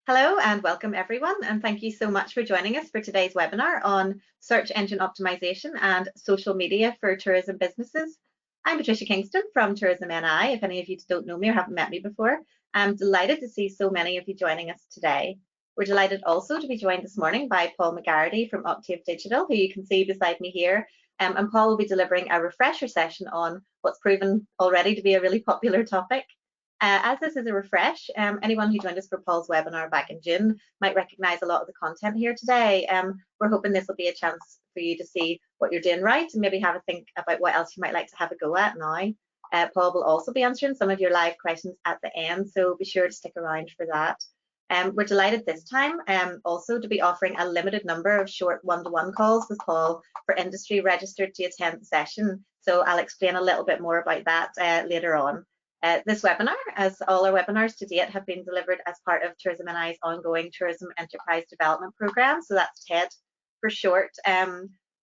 Hello and welcome everyone, and thank you so much for joining us for today's webinar on search engine optimization and social media for tourism businesses. I'm Patricia Kingston from Tourism NI. If any of you don't know me or haven't met me before, I'm delighted to see so many of you joining us today. We're delighted also to be joined this morning by Paul McGarrity from Octave Digital, who you can see beside me here. And Paul will be delivering a refresher session on what's proven already to be a really popular topic. As this is a refresh, anyone who joined us for Paul's webinar back in June might recognise a lot of the content here today. We're hoping this will be a chance for you to see what you're doing right and maybe have a think about what else you might like to have a go at now. Paul will also be answering some of your live questions at the end, so be sure to stick around for that. We're delighted this time also to be offering a limited number of short one-to-one calls with Paul for industry registered to attend the session. So I'll explain a little bit more about that later on. This webinar, as all our webinars to date, have been delivered as part of Tourism NI's ongoing Tourism Enterprise Development Programme, so that's TED for short.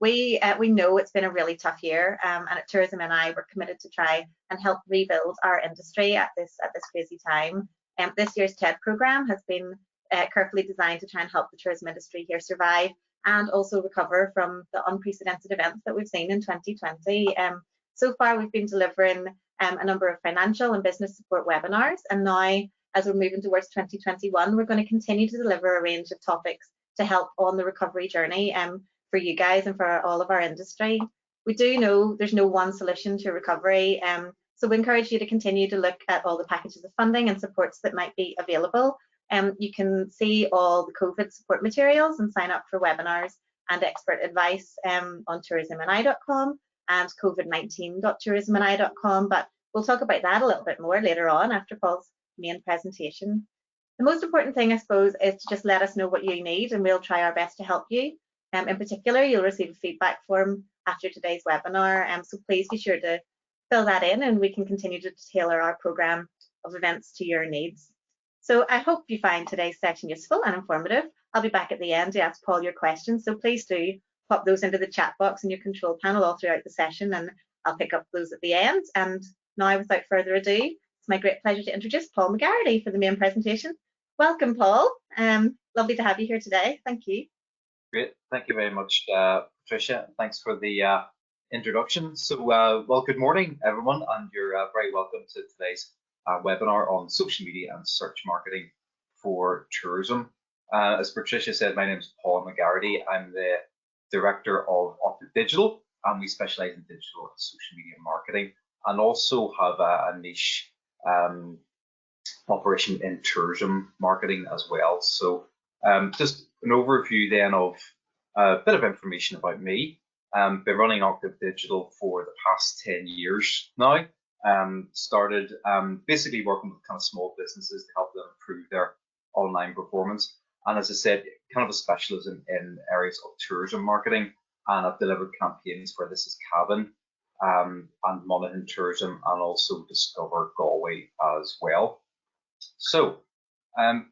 We know it's been a really tough year, and at Tourism NI we're committed to try and help rebuild our industry at this crazy time. This year's TED programme has been carefully designed to try and help the tourism industry here survive and also recover from the unprecedented events that we've seen in 2020. So far we've been delivering a number of financial and business support webinars, and now as we're moving towards 2021 we're going to continue to deliver a range of topics to help on the recovery journey for you guys and for all of our industry. We do know there's no one solution to recovery, so we encourage you to continue to look at all the packages of funding and supports that might be available. You can see all the COVID support materials and sign up for webinars and expert advice on tourismni.com and covid19.tourismni.com, but we'll talk about that a little bit more later on after Paul's main presentation. The most important thing, I suppose, is to just let us know what you need and we'll try our best to help you. In particular, you'll receive a feedback form after today's webinar, so please be sure to fill that in and we can continue to tailor our programme of events to your needs. So I hope you find today's session useful and informative. I'll be back at the end to ask Paul your questions, so please do pop those into the chat box in your control panel all throughout the session and I'll pick up those at the end. And now, without further ado, it's my great pleasure to introduce Paul McGarrity for the main presentation. Welcome, Paul. Lovely to have you here today. Thank you. Great. Thank you very much, Patricia. Thanks for the introduction. So, well, good morning, everyone, and you're very welcome to today's webinar on social media and search marketing for tourism. As Patricia said, my name is Paul McGarrity. I'm the Director of Octave Digital, and we specialize in digital and social media marketing, and also have a niche operation in tourism marketing as well. So just an overview then of a bit of information about me. Been running Octave Digital for the past 10 years now. Started basically working with kind of small businesses to help them improve their online performance. And as I said, kind of a specialism in areas of tourism marketing, and I've delivered campaigns where this is Cabin and Monaghan Tourism, and also Discover Galway as well. So, in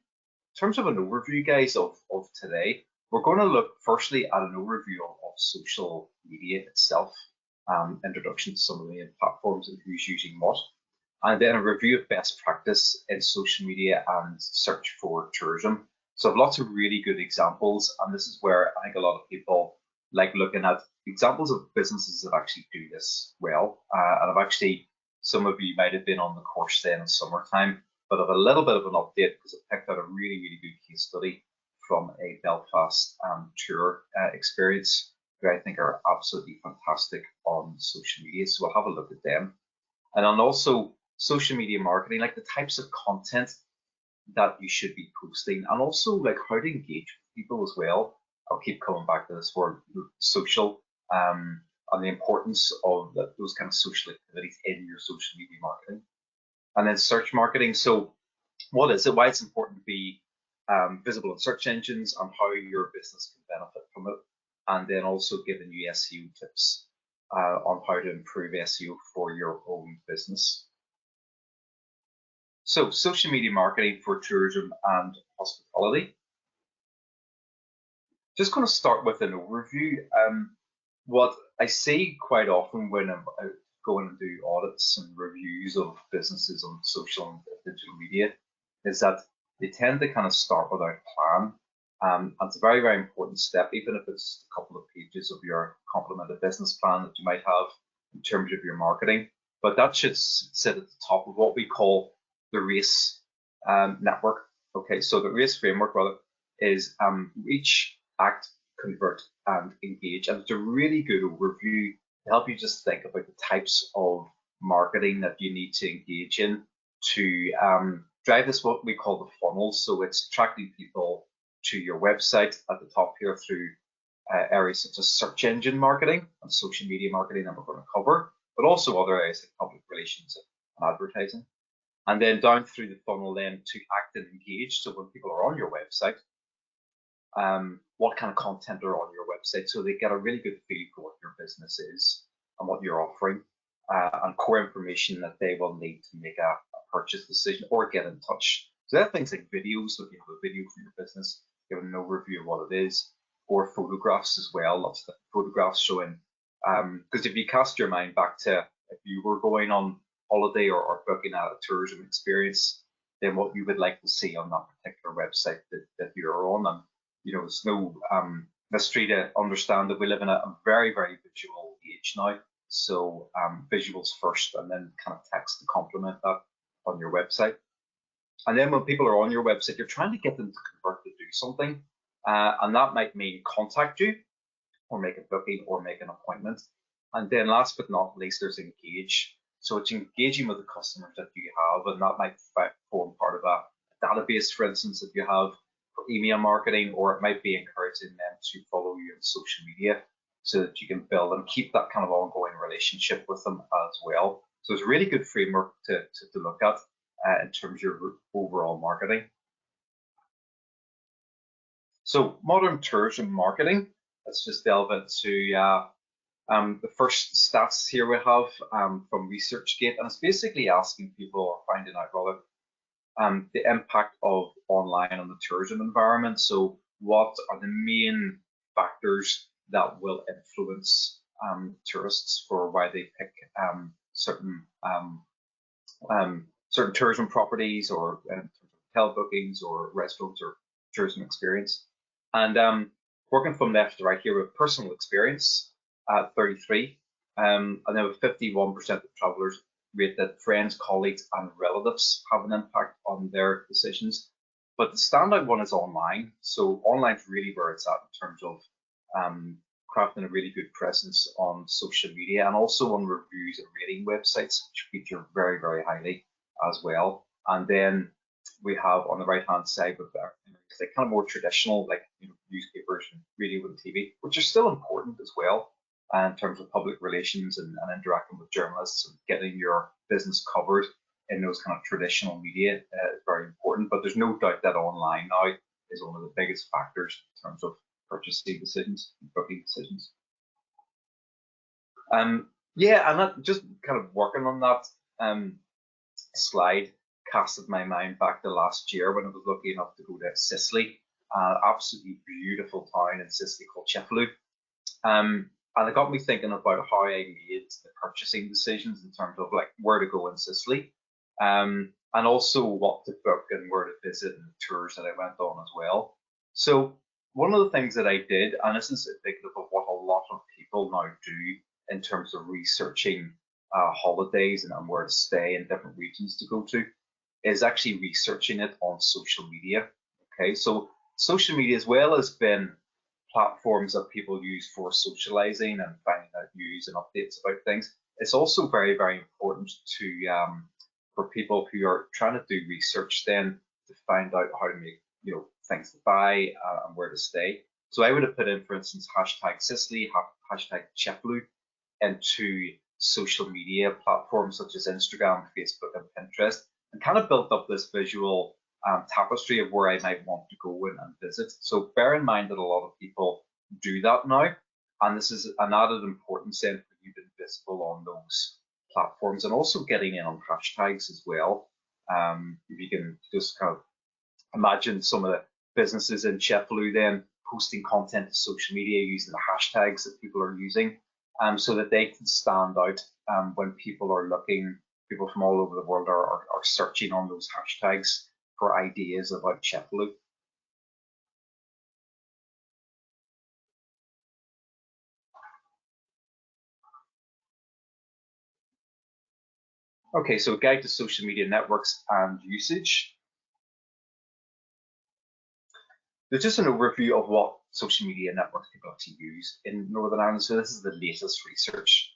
terms of an overview, guys, of today, we're going to look firstly at an overview of social media itself, introduction to some of the main platforms and who's using what, and then a review of best practice in social media and search for tourism. So I have lots of really good examples, and this is where I think a lot of people like looking at examples of businesses that actually do this well. And I've actually, some of you might have been on the course then in summertime, but I've a little bit of an update because I picked out a really, really good case study from a Belfast tour experience who I think are absolutely fantastic on social media. So we'll have a look at them. And then also social media marketing, like the types of content that you should be posting, and also like how to engage with people as well. I'll keep coming back to this word social, and the importance of those kind of social activities in your social media marketing. And then search marketing. So what is it? Why it's important to be visible in search engines and how your business can benefit from it. And then also giving you SEO tips on how to improve SEO for your own business. So social media marketing for tourism and hospitality. Just going to start with an overview. What I see quite often when I'm going and do audits and reviews of businesses on social and digital media is that they tend to kind of start without a plan. And it's a very, very important step, even if it's a couple of pages of your complemented business plan that you might have in terms of your marketing. But that should sit at the top of what we call the RACE network. Okay, so the RACE framework rather is reach, act, convert, and engage. And it's a really good overview to help you just think about the types of marketing that you need to engage in to drive this, what we call the funnel. So it's attracting people to your website at the top here through areas such as search engine marketing and social media marketing that we're going to cover, but also other areas like public relations and advertising. And then down through the funnel then to act and engage. So when people are on your website, what kind of content are on your website, so they get a really good feel for what your business is and what you're offering, and core information that they will need to make a purchase decision or get in touch. So there are things like videos, so if you have a video for your business, give an overview of what it is, or photographs as well, lots of photographs showing, because if you cast your mind back to if you were going on holiday or booking out a tourism experience, then what you would like to see on that particular website that you're on. And you know, it's no mystery to understand that we live in a very, very visual age now. So visuals first, and then kind of text to complement that on your website. And then when people are on your website, you're trying to get them to convert to do something. And that might mean contact you or make a booking or make an appointment. And then last but not least, there's engage. So it's engaging with the customers that you have, and that might form part of a database, for instance, if you have for email marketing, or it might be encouraging them to follow you on social media so that you can build and keep that kind of ongoing relationship with them as well. So it's a really good framework to look at in terms of your overall marketing. So modern tourism marketing, let's just delve into the first stats here we have from ResearchGate, and it's basically asking people, or finding out rather, the impact of online on the tourism environment. So what are the main factors that will influence tourists for why they pick certain tourism properties, or hotel bookings or restaurants or tourism experience. And working from left to right here with personal experience at 33, and then with 51% of travelers rate that friends, colleagues, and relatives have an impact on their decisions. But the standout one is online. So online is really where it's at in terms of crafting a really good presence on social media, and also on reviews and rating websites, which feature very, very highly as well. And then we have on the right hand side with that, like kind of more traditional, like newspapers and radio and TV, which are still important as well in terms of public relations and interacting with journalists and getting your business covered in those kind of traditional media is very important. But there's no doubt that online now is one of the biggest factors in terms of purchasing decisions and booking decisions. Yeah, and that, just kind of working on that slide casted my mind back to last year when I was lucky enough to go to Sicily, absolutely beautiful town in Sicily called Cefalù. And it got me thinking about how I made the purchasing decisions in terms of like where to go in Sicily, and also what to book and where to visit and the tours that I went on as well. So one of the things that I did, and this is indicative of what a lot of people now do in terms of researching holidays and where to stay in different regions to go to, is actually researching it on social media. Okay, so social media, as well as been platforms that people use for socializing and finding out news and updates about things, it's also very, very important to for people who are trying to do research then to find out how to make things to buy and where to stay. So I would have put in, for instance, hashtag Sicily, hashtag Cefalù into social media platforms such as Instagram, Facebook, and Pinterest, and kind of built up this visual tapestry of where I might want to go and visit. So bear in mind that a lot of people do that now, and this is an added importance then for you to be visible on those platforms, and also getting in on hashtags as well. If you can just kind of imagine some of the businesses in Cefalù then posting content to social media using the hashtags that people are using, so that they can stand out when people are looking, people from all over the world are searching on those hashtags for ideas about JetBlue. Okay, so guide to social media networks and usage. There's just an overview of what social media networks people actually use in Northern Ireland. So this is the latest research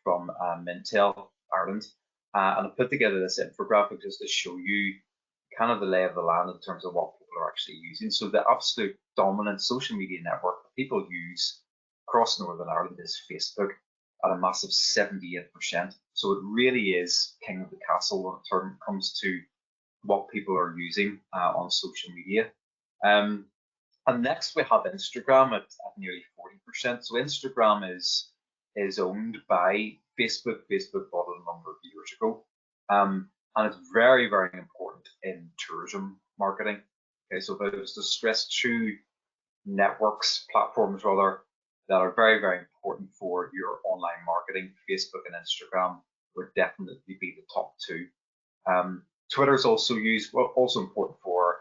from Mintel Ireland. And I put together this infographic just to show you kind of the lay of the land in terms of what people are actually using. So the absolute dominant social media network that people use across Northern Ireland is Facebook at a massive 78%. So it really is king of the castle when it comes to what people are using on social media. And next we have Instagram at nearly 40%. So Instagram is owned by Facebook. Facebook bought it a number of years ago. And it's very, very important in tourism marketing. Okay, so if I was to stress two platforms rather, that are very, very important for your online marketing, Facebook and Instagram would definitely be the top two. Twitter is also also important for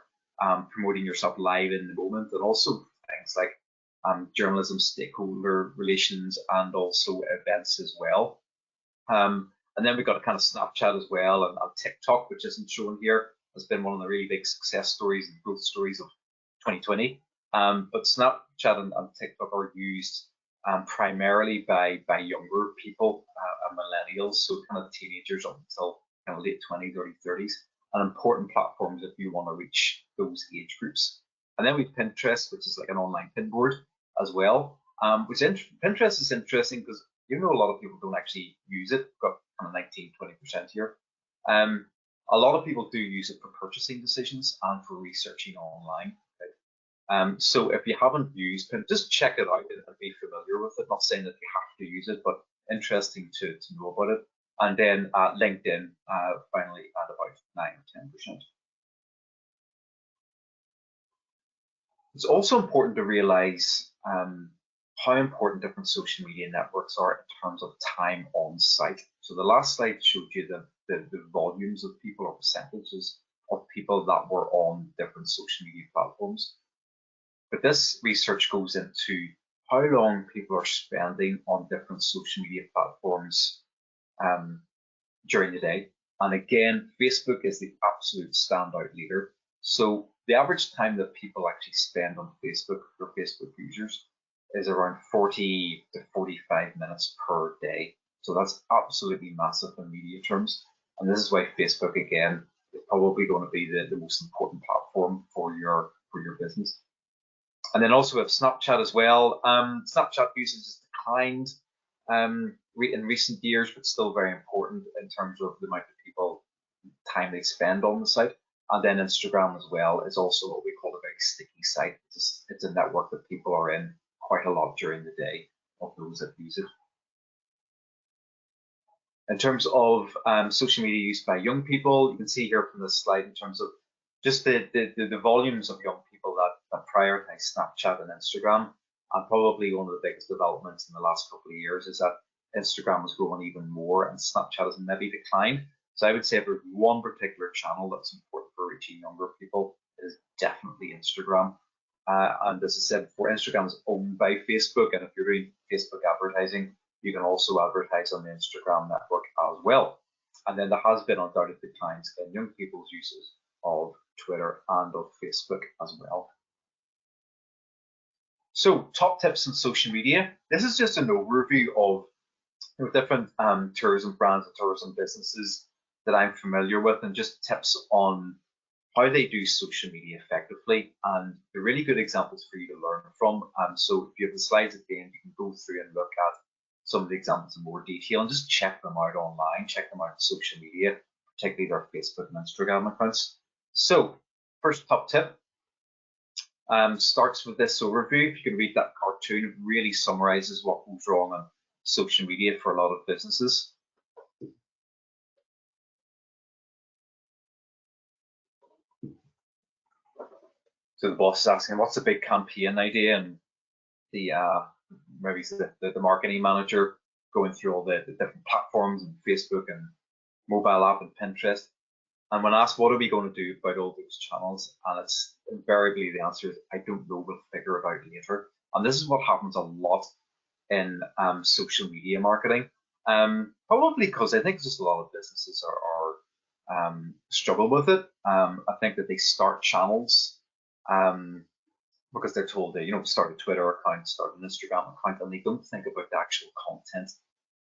promoting yourself live in the moment, and also things like journalism, stakeholder relations, and also events as well. And then we've got a kind of Snapchat as well, and TikTok, which isn't shown here, has been one of the really big success stories and growth stories of 2020. But Snapchat and TikTok are used primarily by younger people and millennials, so kind of teenagers up until kind of late 20s, early 30s, and important platforms if you want to reach those age groups. And then we've Pinterest, which is like an online pin board as well. Pinterest is interesting because a lot of people don't actually use it. We've got kind of 19-20% here. A lot of people do use it for purchasing decisions and for researching online. So if you haven't used Pinterest, just check it out and be familiar with it. Not saying that you have to use it, but interesting to know about it. And then LinkedIn finally at about 9 or 10%. It's also important to realize how important different social media networks are in terms of time on site. So the last slide showed you the volumes of people or percentages of people that were on different social media platforms. But this research goes into how long people are spending on different social media platforms during the day. And again, Facebook is the absolute standout leader. So the average time that people actually spend on Facebook for Facebook users is around 40 to 45 minutes per day. So that's absolutely massive in media terms. And this is why Facebook, again, is probably going to be the most important platform for your business. And then also we have Snapchat as well. Snapchat usage has declined in recent years, but still very important in terms of the amount of time they spend on the site. And then Instagram as well is also what we call a very sticky site. It's a network that people are in quite a lot during the day of those that use it. In terms of social media used by young people, you can see here from this slide in terms of just the volumes of young people that prioritize Snapchat and Instagram. And probably one of the biggest developments in the last couple of years is that Instagram has grown even more and Snapchat has maybe declined. So I would say if there's one particular channel that's important for reaching younger people, it is definitely Instagram. And as I said before, Instagram is owned by Facebook, and if you're doing Facebook advertising, you can also advertise on the Instagram network as well. And then there has been undoubted declines in young people's uses of Twitter and of Facebook as well. So top tips on social media. This is just an overview of different tourism brands and tourism businesses that I'm familiar with, and just tips on how they do social media effectively, and the really good examples for you to learn from. So if you have the slides at the end, you can go through and look at some of the examples in more detail and just check them out online, check them out on social media, particularly their Facebook and Instagram accounts. So first top tip starts with this overview. If you can read that cartoon, it really summarizes what goes wrong on social media for a lot of businesses. So the boss is asking, what's the big campaign idea? And maybe the marketing manager going through all the different platforms and Facebook and mobile app and Pinterest. And when asked, what are we going to do about all those channels? And it's invariably the answer is, I don't know, we'll figure it out later. And this is what happens a lot in social media marketing. Probably because I think just a lot of businesses are struggle with it. I think that they start channels because they're told they, start a Twitter account, start an Instagram account, and they don't think about the actual content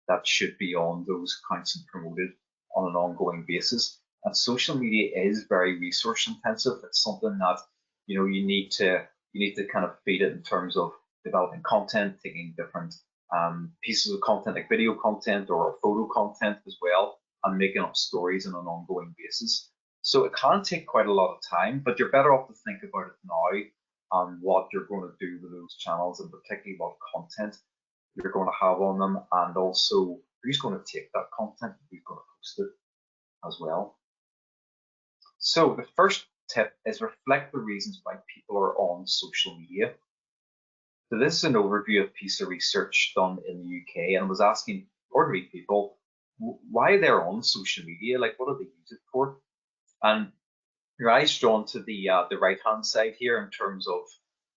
that should be on those accounts and promoted on an ongoing basis. And social media is very resource intensive. It's something that you need to kind of feed it in terms of developing content, taking different pieces of content like video content or photo content as well, and making up stories on an ongoing basis. So it can take quite a lot of time, but you're better off to think about it now and what you're going to do with those channels, and particularly what content you're going to have on them, and also who's going to take that content, who's going to post it as well. So the first tip is reflect the reasons why people are on social media. So this is an overview of a piece of research done in the UK, and was asking ordinary people why they're on social media, like what do they use it for? And your eyes drawn to the right-hand side here in terms of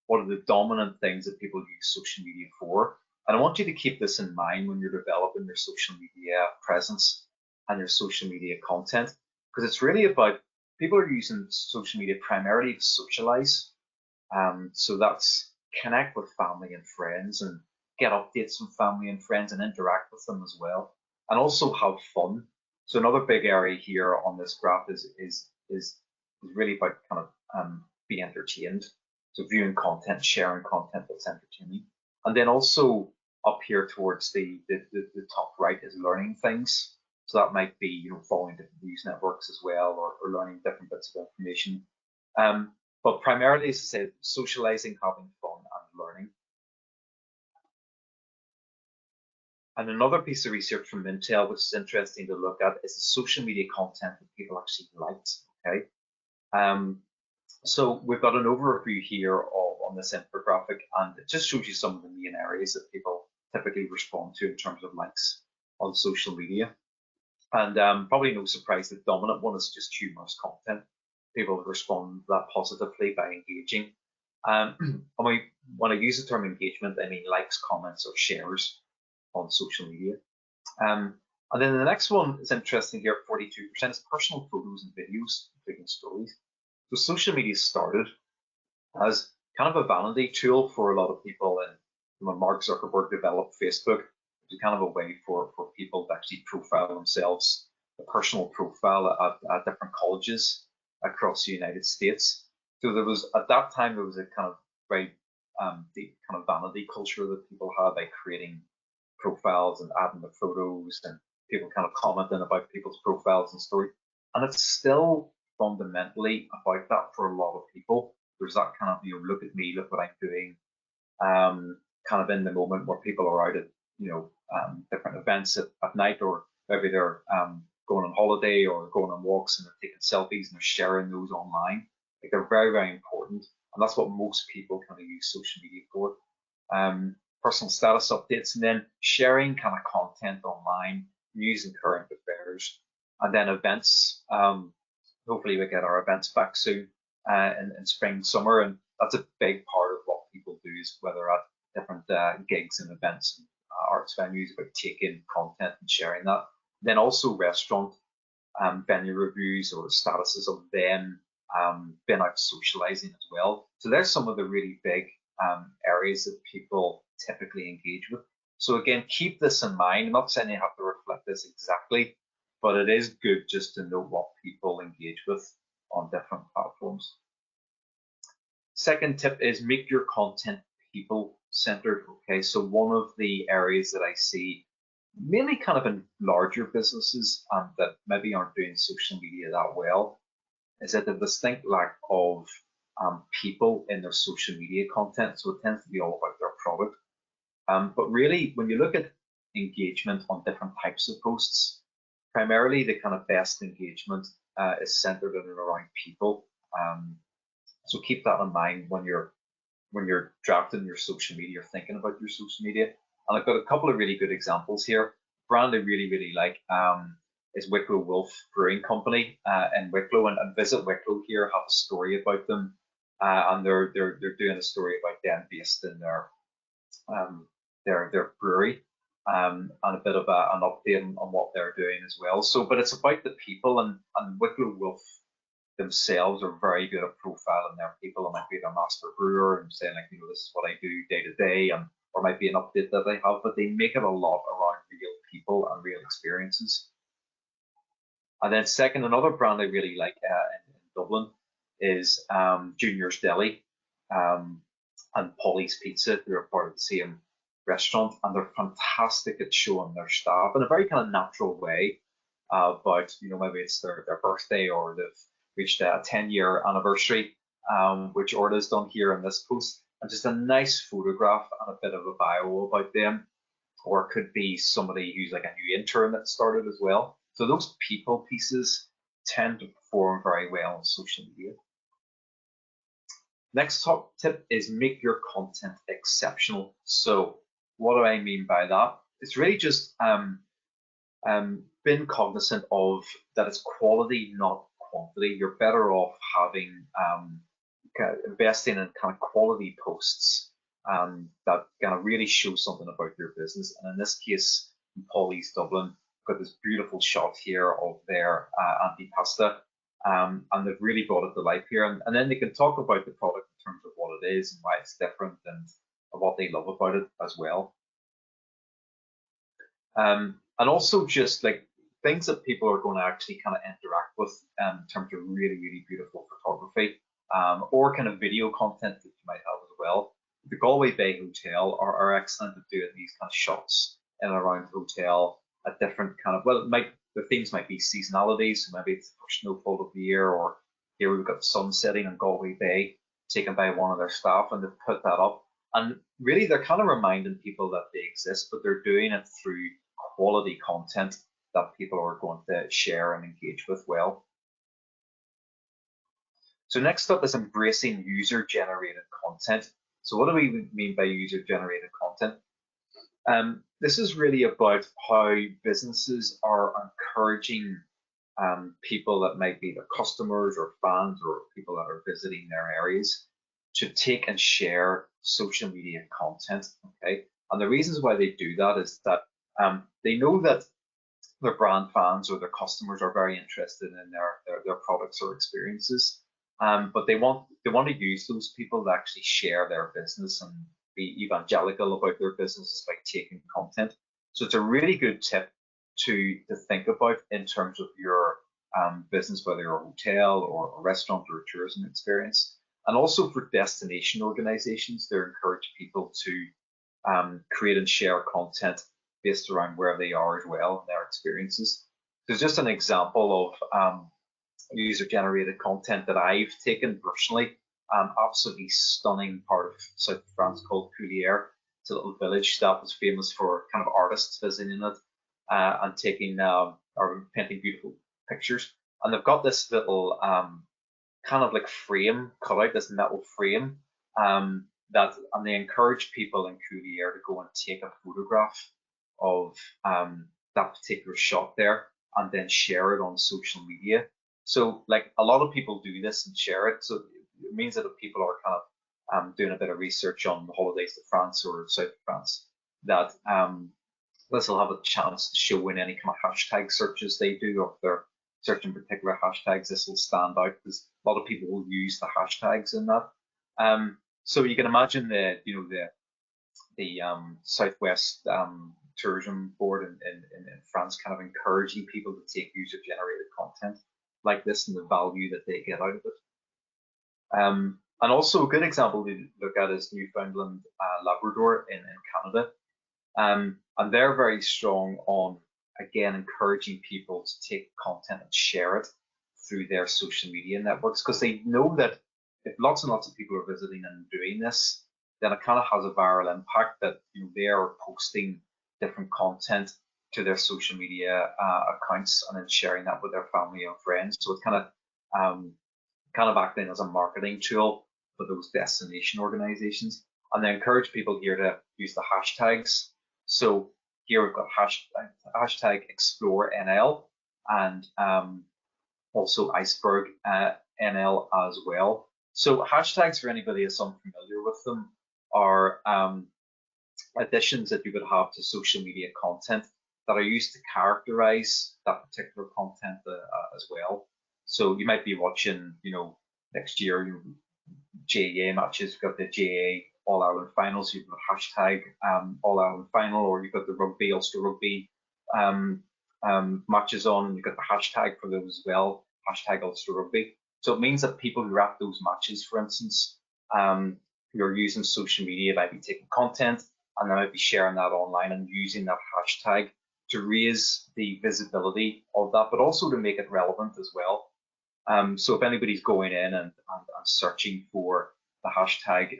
what are the dominant things that people use social media for. And I want you to keep this in mind when you're developing your social media presence and your social media content, because it's really about people are using social media primarily to socialize. So that's connect with family and friends and get updates from family and friends and interact with them as well, and also have fun. So another big area here on this graph is really about kind of be entertained. So viewing content, sharing content that's entertaining, and then also up here towards the top right is learning things. So that might be following different news networks as well, or learning different bits of information. But primarily, as I said, socializing, having fun, and learning. And another piece of research from Intel, which is interesting to look at, is the social media content that people actually liked. Okay, so we've got an overview here on this infographic, and it just shows you some of the main areas that people typically respond to in terms of likes on social media. And probably no surprise, the dominant one is just humorous content. People respond that positively by engaging. And when I use the term engagement, I mean likes, comments, or shares on social media. And then the next one is interesting here, 42% is personal photos and videos, including stories. So social media started as kind of a vanity tool for a lot of people, and when Mark Zuckerberg developed Facebook, it was kind of a way for people to actually profile themselves, a personal profile at different colleges across the United States. So there was, at that time, there was a kind of very deep kind of vanity culture that people had by creating profiles and adding the photos, and people kind of commenting about people's profiles and stories. And it's still fundamentally about that for a lot of people. There's that kind of, look at me, look what I'm doing, kind of in the moment where people are out at, different events at night, or maybe they're going on holiday or going on walks and they're taking selfies and they're sharing those online. Like, they're very, very important. And that's what most people kind of use social media for. Personal status updates, and then sharing kind of content online, news and current affairs, and then events. Hopefully we get our events back soon in spring, summer, and that's a big part of what people do, is whether at different gigs and events and arts venues, about taking content and sharing that. Then also restaurant venue reviews or statuses of them been out socializing as well. So there's some of the really big areas that people typically engage with. So again, keep this in mind. I'm not saying you have to reflect this exactly, but it is good just to know what people engage with on different platforms. Second tip is make your content people-centered. Okay, so one of the areas that I see mainly kind of in larger businesses that maybe aren't doing social media that well is that the distinct lack of people in their social media content. So it tends to be all about their product. But really, when you look at engagement on different types of posts, primarily the kind of best engagement is centered in and around people. So keep that in mind when you're drafting your social media or thinking about your social media. And I've got a couple of really good examples here. Brand I really, really like is Wicklow Wolf Brewing Company in Wicklow, and Visit Wicklow here have a story about them, and they're doing a story about them based in their brewery, and a bit of an update on what they're doing as well. So, but it's about the people, and Wicklow Wolf themselves are very good at profiling their people. It might be their master brewer and saying, like, this is what I do day to day, and or might be an update that they have, but they make it a lot around real people and real experiences. And then second, another brand I really like in Dublin is Junior's Deli and Polly's Pizza. They're a part of the same restaurant, and they're fantastic at showing their staff in a very kind of natural way about, maybe it's their birthday, or they've reached a 10-year anniversary, which Orla's done here in this post, and just a nice photograph and a bit of a bio about them. Or it could be somebody who's like a new intern that started as well. So those people pieces tend to perform very well on social media. Next top tip is make your content exceptional. So what do I mean by that? It's really just being cognizant of that it's quality, not quantity. You're better off having investing in kind of quality posts that kind of really show something about your business. And in this case, in Polly's Dublin, got this beautiful shot here of their antipasta, and they've really brought it to life here. And then they can talk about the product in terms of what it is and why it's different and what they love about it as well. And also just like things that people are going to actually kind of interact with in terms of really, really beautiful photography, or kind of video content that you might have as well. The Galway Bay Hotel are excellent at doing these kind of shots in and around the hotel at different kind of, the themes might be seasonality, so maybe it's the first snowfall of the year, or here we've got the sun setting on Galway Bay taken by one of their staff, and they've put that up. And really they're kind of reminding people that they exist, but they're doing it through quality content that people are going to share and engage with well. So next up is embracing user-generated content. So what do we mean by user-generated content? This is really about how businesses are encouraging people that might be their customers or fans or people that are visiting their areas to take and share social media content, okay? And the reasons why they do that is that they know that their brand fans or their customers are very interested in their products or experiences, but they want to use those people to actually share their business and be evangelical about their businesses by taking content. So it's a really good tip to think about in terms of your business, whether you're a hotel or a restaurant or a tourism experience. And also for destination organizations, they encourage people to create and share content based around where they are as well and their experiences. There's just an example of user-generated content that I've taken personally. Absolutely stunning part of South France called Coulier. It's a little village that was famous for kind of artists visiting it and taking or painting beautiful pictures. And they've got this little kind of like frame cut out, this metal frame, and they encourage people in Coulier to go and take a photograph of that particular shot there and then share it on social media. So like a lot of people do this and share it. So it means that if people are kind of doing a bit of research on the holidays to France or South of France, that this will have a chance to show in any kind of hashtag searches they do, or if they're searching particular hashtags, this will stand out because a lot of people will use the hashtags in that. So you can imagine the Southwest Tourism Board in France kind of encouraging people to take user-generated content like this and the value that they get out of it. And also a good example to look at is Newfoundland Labrador in Canada. And they're very strong on, again, encouraging people to take content and share it through their social media networks, because they know that if lots and lots of people are visiting and doing this, then it kind of has a viral impact that they are posting different content to their social media accounts and then sharing that with their family and friends. So it's kind of acting as a marketing tool for those destination organizations. And they encourage people here to use the hashtags. So here we've got hashtag ExploreNL, and also Iceberg NL as well. So hashtags, for anybody that's unfamiliar with them, are additions that you would have to social media content that are used to characterize that particular content as well. So you might be watching, next year, GAA matches. You've got the GAA All Ireland finals. You've got a hashtag All Ireland final, or you've got the rugby, Ulster rugby matches on, and you've got the hashtag for those as well, hashtag Ulster rugby. So it means that people who are at those matches, for instance, who are using social media, might be taking content and they might be sharing that online and using that hashtag to raise the visibility of that, but also to make it relevant as well. So if anybody's going in and searching for the hashtag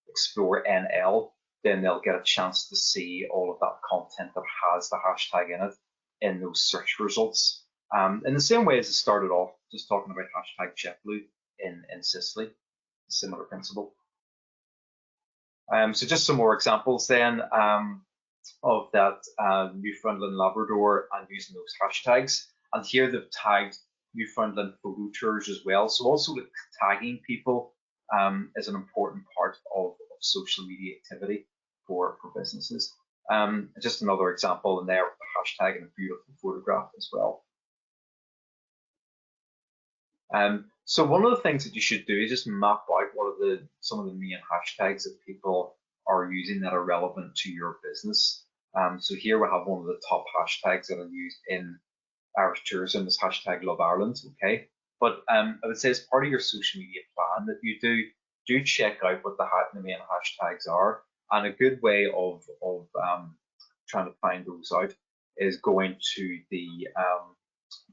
Explore NL, then they'll get a chance to see all of that content that has the hashtag in it in those search results. In the same way as it started off, just talking about hashtag JetBlue in Sicily, similar principle. So just some more examples then of that Newfoundland Labrador and using those hashtags. And here they've tagged Newfoundland photo tours as well. So also tagging people is an important part of social media activity for businesses. Just another example in there with the hashtag and a beautiful photograph as well. So one of the things that you should do is just map out what are some of the main hashtags that people are using that are relevant to your business. So here we have one of the top hashtags that are used in Irish tourism is hashtag Love Ireland, okay? But I would say as part of your social media plan that you do check out what the main hashtags are. And a good way of trying to find those out is going to the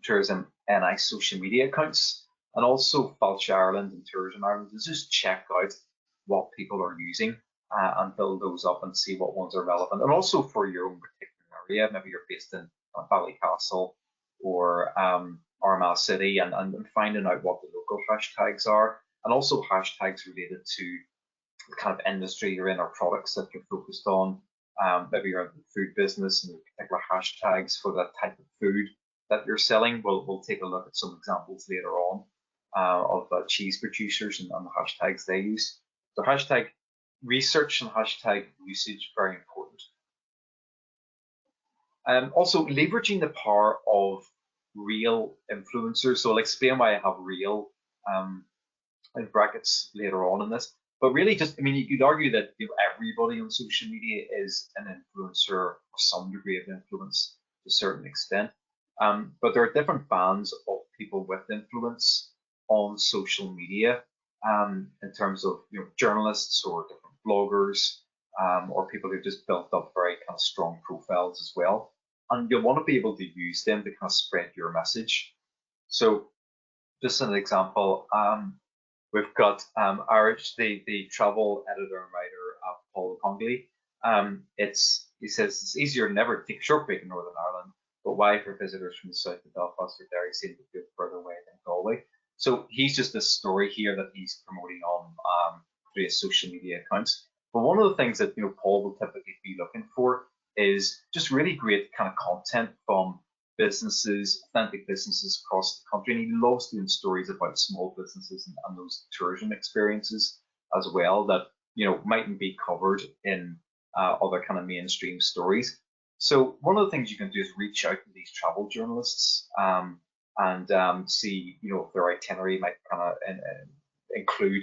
Tourism NI social media accounts, and also Falch Ireland and Tourism Ireland, to just check out what people are using and build those up and see what ones are relevant. And also for your own particular area, maybe you're based in Ballycastle or Armagh City, and finding out what the local hashtags are, and also hashtags related to the kind of industry you're in or products that you're focused on. Maybe you're in the food business and particular hashtags for that type of food that you're selling. We'll take a look at some examples later on of cheese producers and the hashtags they use. So hashtag research and hashtag usage, very important. Also leveraging the power of real influencers. So I'll explain why I have real in brackets later on in this. But really just, I mean, you could argue that everybody on social media is an influencer or some degree of influence to a certain extent. But there are different bands of people with influence on social media in terms of journalists or different bloggers or people who've just built up very kind of strong profiles as well. And you'll want to be able to use them to kind of spread your message. So just an example, we've got Irish, the travel editor and writer, Paul McGarrity. He says it's easier than ever to take a short break in Northern Ireland, but why for visitors from the south of Belfast or Derry seem to feel further away than Galway? So he's just this story here that he's promoting on through his social media accounts. But one of the things that Paul will typically be looking for is just really great kind of content from businesses, authentic businesses across the country, and he loves doing stories about small businesses and those tourism experiences as well that mightn't be covered in other kind of mainstream stories. So one of the things you can do is reach out to these travel journalists and see if their itinerary might kind of include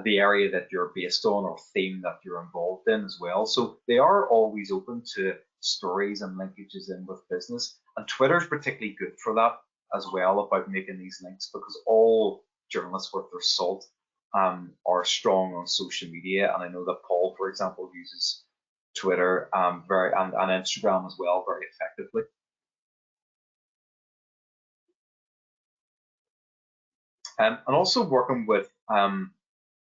the area that you're based on or theme that you're involved in as well. So they are always open to stories and linkages in with business. And Twitter is particularly good for that as well, about making these links, because all journalists worth their salt are strong on social media. And I know that Paul, for example, uses Twitter and Instagram as well very effectively. And also working with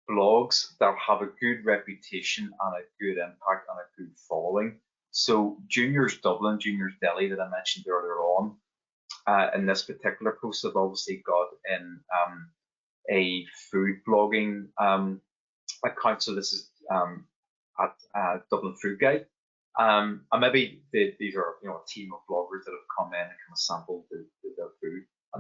blogs that have a good reputation and a good impact and a good following. So Juniors Dublin, Juniors Delhi that I mentioned earlier on, in this particular post, I've obviously got in a food blogging account. So this is at Dublin Food Guide. And maybe these are a team of bloggers that have come in and kind of sampled the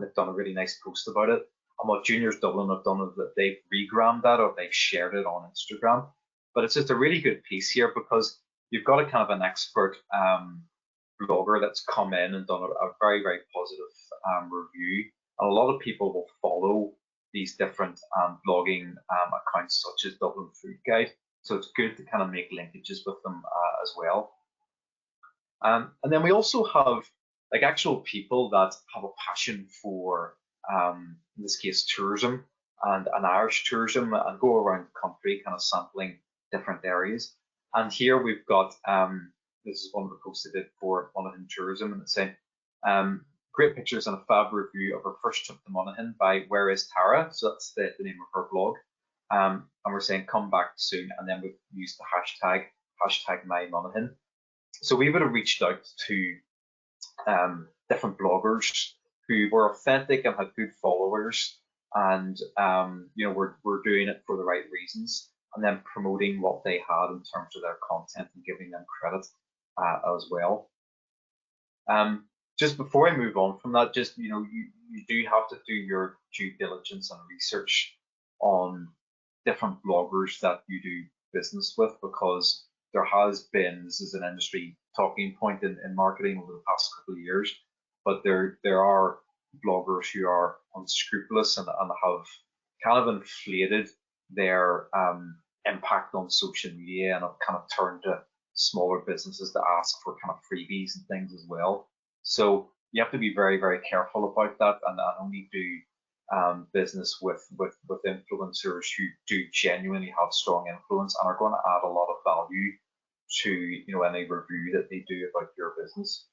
and they've done a really nice post about it. And what Juniors Dublin have done is that they've regrammed that, or they've shared it on Instagram. But it's just a really good piece here, because you've got a kind of an expert blogger that's come in and done a very, very positive review. And a lot of people will follow these different blogging accounts, such as Dublin Food Guide. So it's good to kind of make linkages with them as well. And then we also have like actual people that have a passion for, in this case, tourism and Irish tourism, and go around the country kind of sampling different areas. And here we've got, this is one of the posts I did for Monaghan Tourism, and it's saying, great pictures and a fab review of our first trip to Monaghan by Where Is Tara? So that's the name of her blog. And we're saying come back soon, and then we've used the hashtag MyMonaghan. So we would have reached out to different bloggers who were authentic and had good followers, and you know, we're doing it for the right reasons, and then promoting what they had in terms of their content and giving them credit as well. Just before I move on from that, just, you know, you do have to do your due diligence and research on different bloggers that you do business with, because there has been, this is an industry talking point in marketing over the past couple of years, but there are bloggers who are unscrupulous and have kind of inflated their impact on social media, and have kind of turned to smaller businesses to ask for kind of freebies and things as well. So you have to be very, very careful about that, and only do business with influencers who do genuinely have strong influence and are going to add a lot of value to, you know, any review that they do about your business.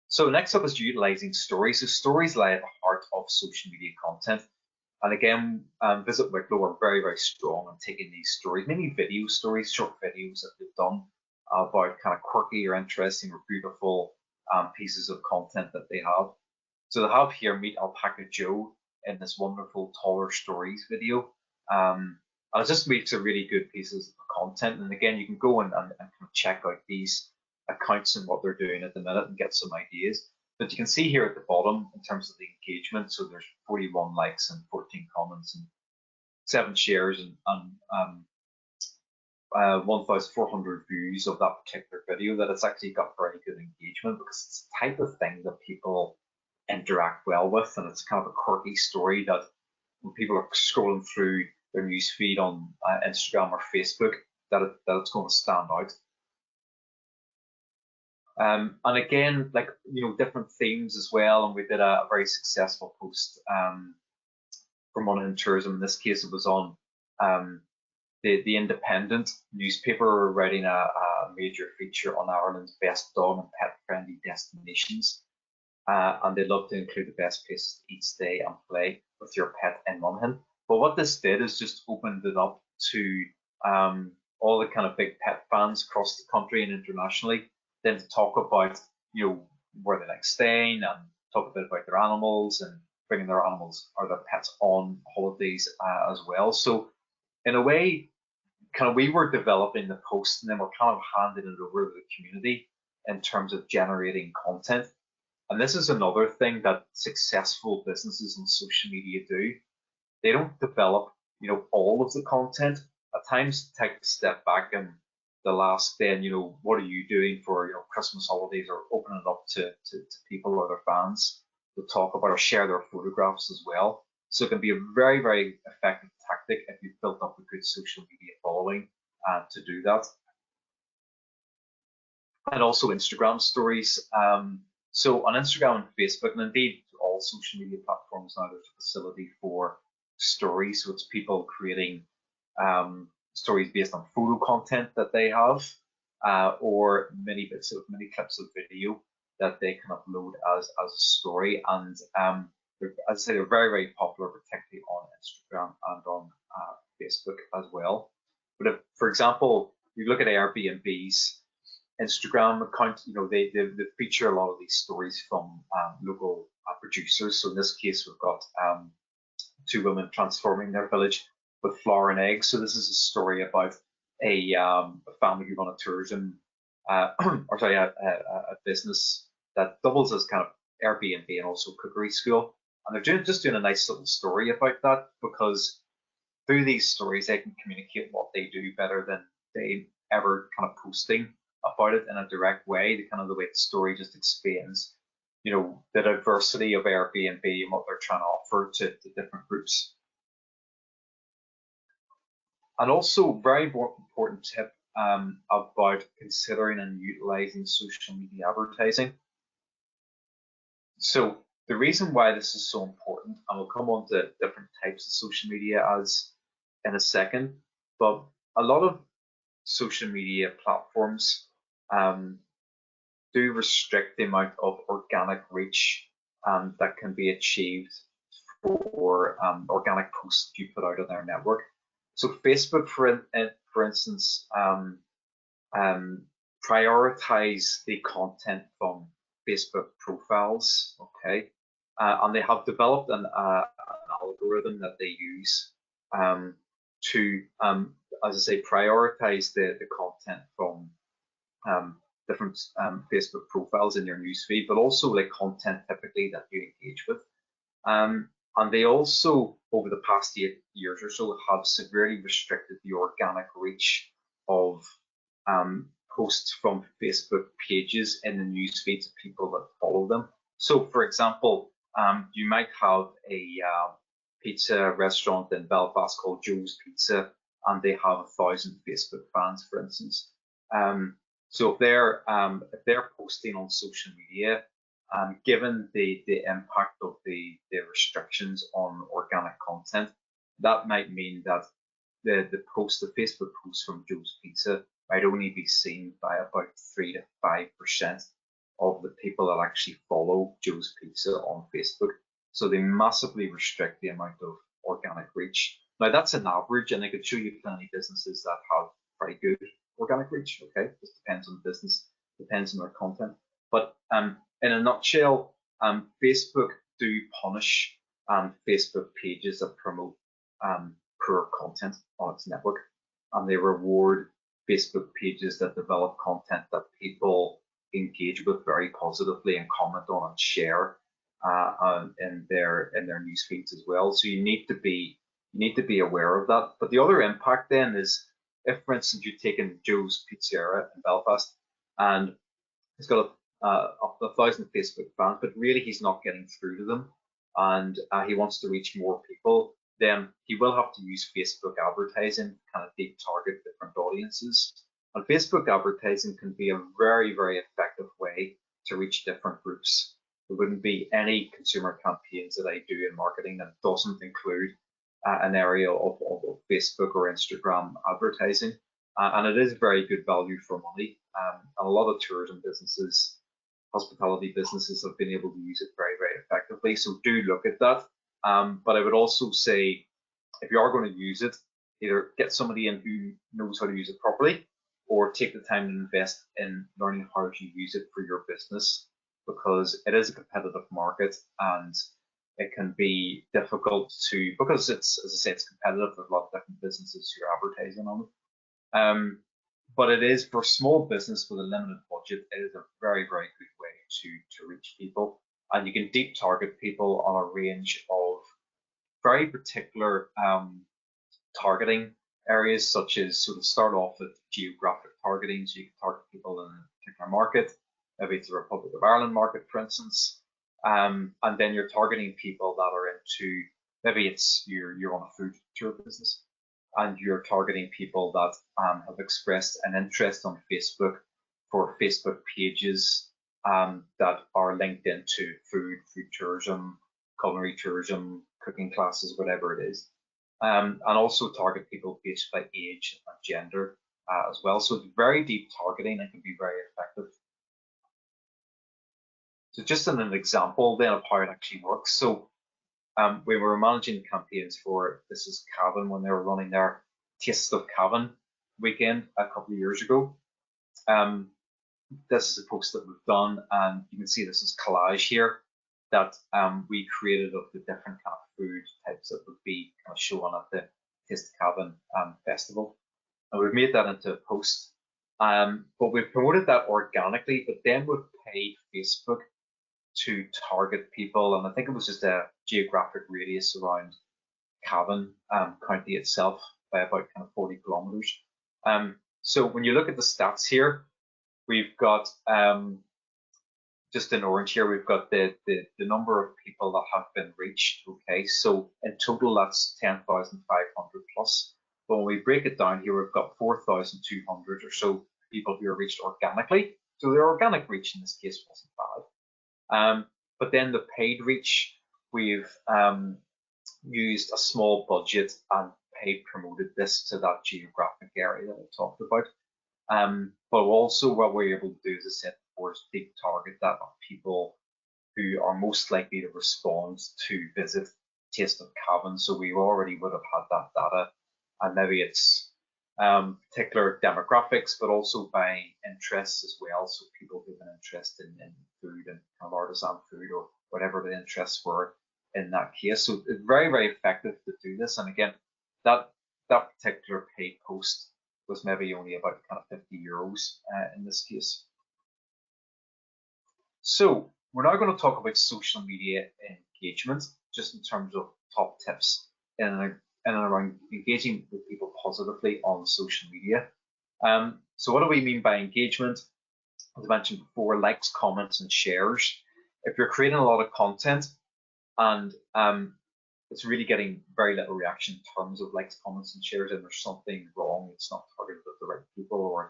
So next up is utilizing stories. So stories lie at the heart of social media content. And again, Visit Wicklow are very, very strong on taking these stories, mainly video stories, short videos that they've done about kind of quirky or interesting or beautiful pieces of content that they have. So they have here Meet Alpaca Joe in this wonderful Taller Stories video. And it just makes a really good pieces of content. And again, you can go and kind of check out these accounts and what they're doing at the minute and get some ideas. But you can see here at the bottom in terms of the engagement, so there's 41 likes and 14 comments and 7 shares and 1,400 views of that particular video, that it's actually got very good engagement, because it's the type of thing that people interact well with, and it's kind of a quirky story that when people are scrolling through their news feed on Instagram or Facebook, that it's going to stand out. And again, like, you know, different themes as well. And we did a very successful post for Monaghan Tourism. In this case, it was on the Independent newspaper, writing a major feature on Ireland's best dog and pet friendly destinations. And they'd love to include the best places to eat, stay and play with your pet in Monaghan. But what this did is just opened it up to all the kind of big pet fans across the country and internationally, then to talk about, you know, where they like staying, and talk a bit about their animals and bringing their animals or their pets on holidays as well. So in a way, kind of, we were developing the post, and then we're kind of handing it over to the community in terms of generating content. And this is another thing that successful businesses on social media do. They don't develop, you know, all of the content. At times, take a step back and they'll ask then, you know, what are you doing for, you know, Christmas holidays, or open it up to people or their fans to talk about or share their photographs as well. So it can be a very, very effective tactic if you've built up a good social media following to do that. And also Instagram stories. So on Instagram and Facebook, and indeed all social media platforms now, there's a facility for stories. So it's people creating stories based on photo content that they have, or many clips of video that they can upload as a story. And as I say, they're very, very popular, particularly on Instagram and on Facebook as well. But if, for example, you look at Airbnb's Instagram account, you know, they feature a lot of these stories from local producers. So in this case, we've got 2 women transforming their village with flour and eggs. So this is a story about a family who run a tourism, a business that doubles as kind of Airbnb and also cookery school. And they're just doing a nice little story about that, because through these stories they can communicate what they do better than they ever kind of posting about it in a direct way. The way the story just explains, the diversity of Airbnb and what they're trying to offer to different groups. And also, very important tip about considering and utilizing social media advertising. So the reason why this is so important, and we'll come on to different types of social media as in a second, but a lot of social media platforms do restrict the amount of organic reach that can be achieved for organic posts you put out on their network. So Facebook, for instance, prioritize the content from Facebook profiles, okay? And they have developed an algorithm that they use to, as I say, prioritize the content from different Facebook profiles in your newsfeed, but also like content typically that you engage with. And they also, over the past 8 years or so, have severely restricted the organic reach of posts from Facebook pages in the news feeds of people that follow them. So, for example, you might have a pizza restaurant in Belfast called Joe's Pizza, and they have 1,000 Facebook fans, for instance. So if they're posting on social media, given the impact of the restrictions on organic content, that might mean that the Facebook post from Joe's Pizza might only be seen by about 3 to 5% of the people that actually follow Joe's Pizza on Facebook. So they massively restrict the amount of organic reach. Now that's an average, and I could show you plenty of businesses that have very good organic reach. Okay, just depends on the business, depends on their content. But in a nutshell, Facebook do punish Facebook pages that promote poor content on its network, and they reward Facebook pages that develop content that people engage with very positively and comment on and share in their news feeds as well. So you need to be aware of that. But the other impact then is, if, for instance, you've taken Joe's Pizzeria in Belfast and he's got up to 1,000 Facebook fans, but really he's not getting through to them, and he wants to reach more people, then he will have to use Facebook advertising, kind of deep target different audiences. And Facebook advertising can be a very, very effective way to reach different groups. There wouldn't be any consumer campaigns that I do in marketing that doesn't include an area of Facebook or Instagram advertising. And it is very good value for money. And a lot of tourism businesses, hospitality businesses have been able to use it very, very effectively. So do look at that. But I would also say, if you are going to use it, either get somebody in who knows how to use it properly, or take the time to invest in learning how to use it for your business, because it is a competitive market and it can be difficult to, because it's, as I say, it's competitive. There's a lot of different businesses who are advertising on it. But it is, for small business with a limited budget, it is a very, very good way to reach people. And you can deep target people on a range of very particular targeting areas, such as sort of start off with geographic targeting. So you can target people in a particular market, maybe it's the Republic of Ireland market, for instance. And then you're targeting people that are into, maybe it's you're on a food tour business, and you're targeting people that have expressed an interest on Facebook for Facebook pages that are linked into food tourism, culinary tourism, cooking classes, whatever it is. And also target people based by age and gender as well. So it's very deep targeting and can be very effective. So just an example then of how it actually works. So we were managing campaigns for, this is Cavan, when they were running their Taste of Cavan weekend a couple of years ago. This is a post that we've done, and you can see this is collage here that we created of the different kind of food types that would be kind of shown at the Taste of Cavan festival. And we've made that into a post. But we've promoted that organically, but then we've paid Facebook to target people, and I think it was just a geographic radius around Cavan County itself by about kind of 40 kilometres. So when you look at the stats here, we've got just in orange here, we've got the number of people that have been reached. Okay, so in total that's 10,500 plus. But when we break it down here, we've got 4,200 or so people who are reached organically. So the organic reach in this case wasn't bad. But then the paid reach, we've used a small budget and paid promoted this to that geographic area that I talked about. But also what we're able to do, as I said before, is deep target that of people who are most likely to respond to visit Taste of Cavan. So we already would have had that data, and maybe it's particular demographics, but also by interests as well. So people who have an interest in food and kind of artisan food or whatever the interests were in that case. So it's very, very effective to do this. And again, that particular paid post was maybe only about kind of 50 euros in this case. So we're now going to talk about social media engagement, just in terms of top tips in and around engaging with people positively on social media. So what do we mean by engagement? As I mentioned before, likes, comments, and shares. If you're creating a lot of content and it's really getting very little reaction in terms of likes, comments, and shares, and there's something wrong, it's not targeted at the right people, or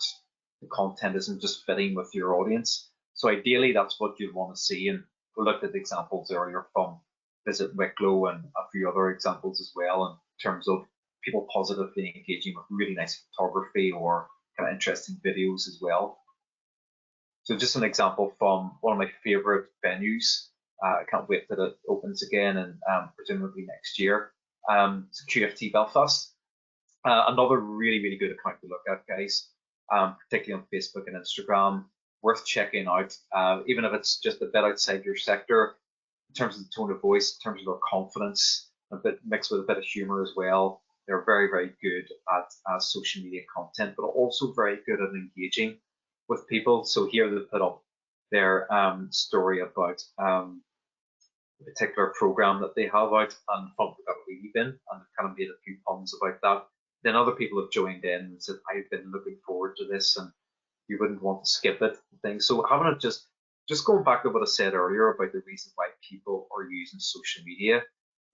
the content isn't just fitting with your audience. So ideally, that's what you'd want to see. And we looked at the examples earlier from Visit Wicklow and a few other examples as well, in terms of people positively engaging with really nice photography or kind of interesting videos as well. So just an example from one of my favorite venues. I can't wait that it opens again, and presumably next year. It's QFT Belfast. Another really, really good account to look at, guys, particularly on Facebook and Instagram. Worth checking out, even if it's just a bit outside your sector, in terms of the tone of voice, in terms of their confidence, a bit mixed with a bit of humor as well. They're very, very good at social media content, but also very good at engaging with people. So here they put up their story about a particular program that they have out, and fun got really been, and kind of made a few puns about that. Then other people have joined in and said, I've been looking forward to this, and you wouldn't want to skip it. So having it just going back to what I said earlier about the reasons why people are using social media,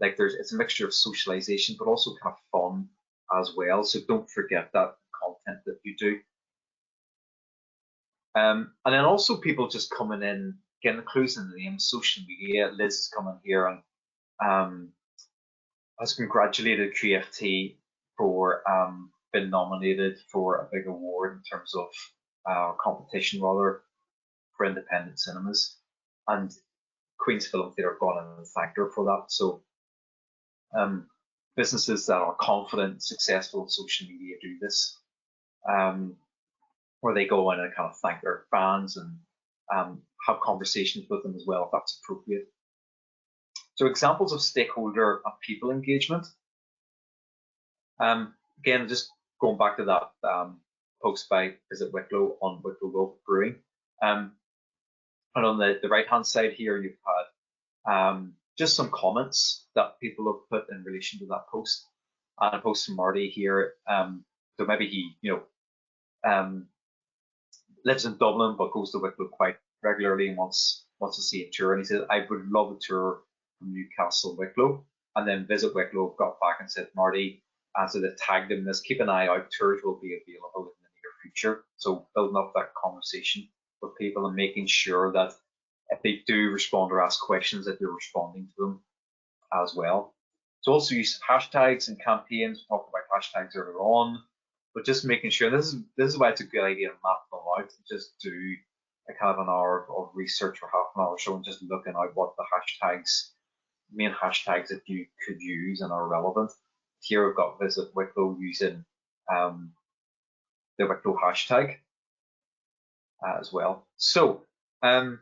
like it's a mixture of socialization, but also kind of fun as well. So don't forget that content that you do. And then also people just coming in, getting the clues in the name, social media. Liz is coming here and has congratulated QFT for being nominated for a big award in terms of competition rather for independent cinemas, and Queen's Film Theatre gone in and thanked her for that. So businesses that are confident, successful in social media do this, where they go in and kind of thank their fans and have conversations with them as well if that's appropriate. So examples of stakeholder and people engagement. Again, just going back to that post by Visit Wicklow on Wicklow Golf Brewing. And on the right-hand side here, you've had just some comments that people have put in relation to that post. And a post from Marty here. So maybe he, lives in Dublin but goes to Wicklow quite regularly and wants to see a tour. And he said, I would love a tour from Newcastle Wicklow. And then Visit Wicklow got back and said, Marty, so they tagged him this, keep an eye out, tours will be available in the near future. So building up that conversation with people and making sure that if they do respond or ask questions, that you're responding to them as well. So also use hashtags and campaigns. We talked about hashtags earlier on, but just making sure, this is why it's a good idea to map them out. Just do a kind of an hour of research or half an hour or so, and just looking out what the main hashtags that you could use and are relevant. Here we've got Visit Wicklow using the Wicklow hashtag as well. So the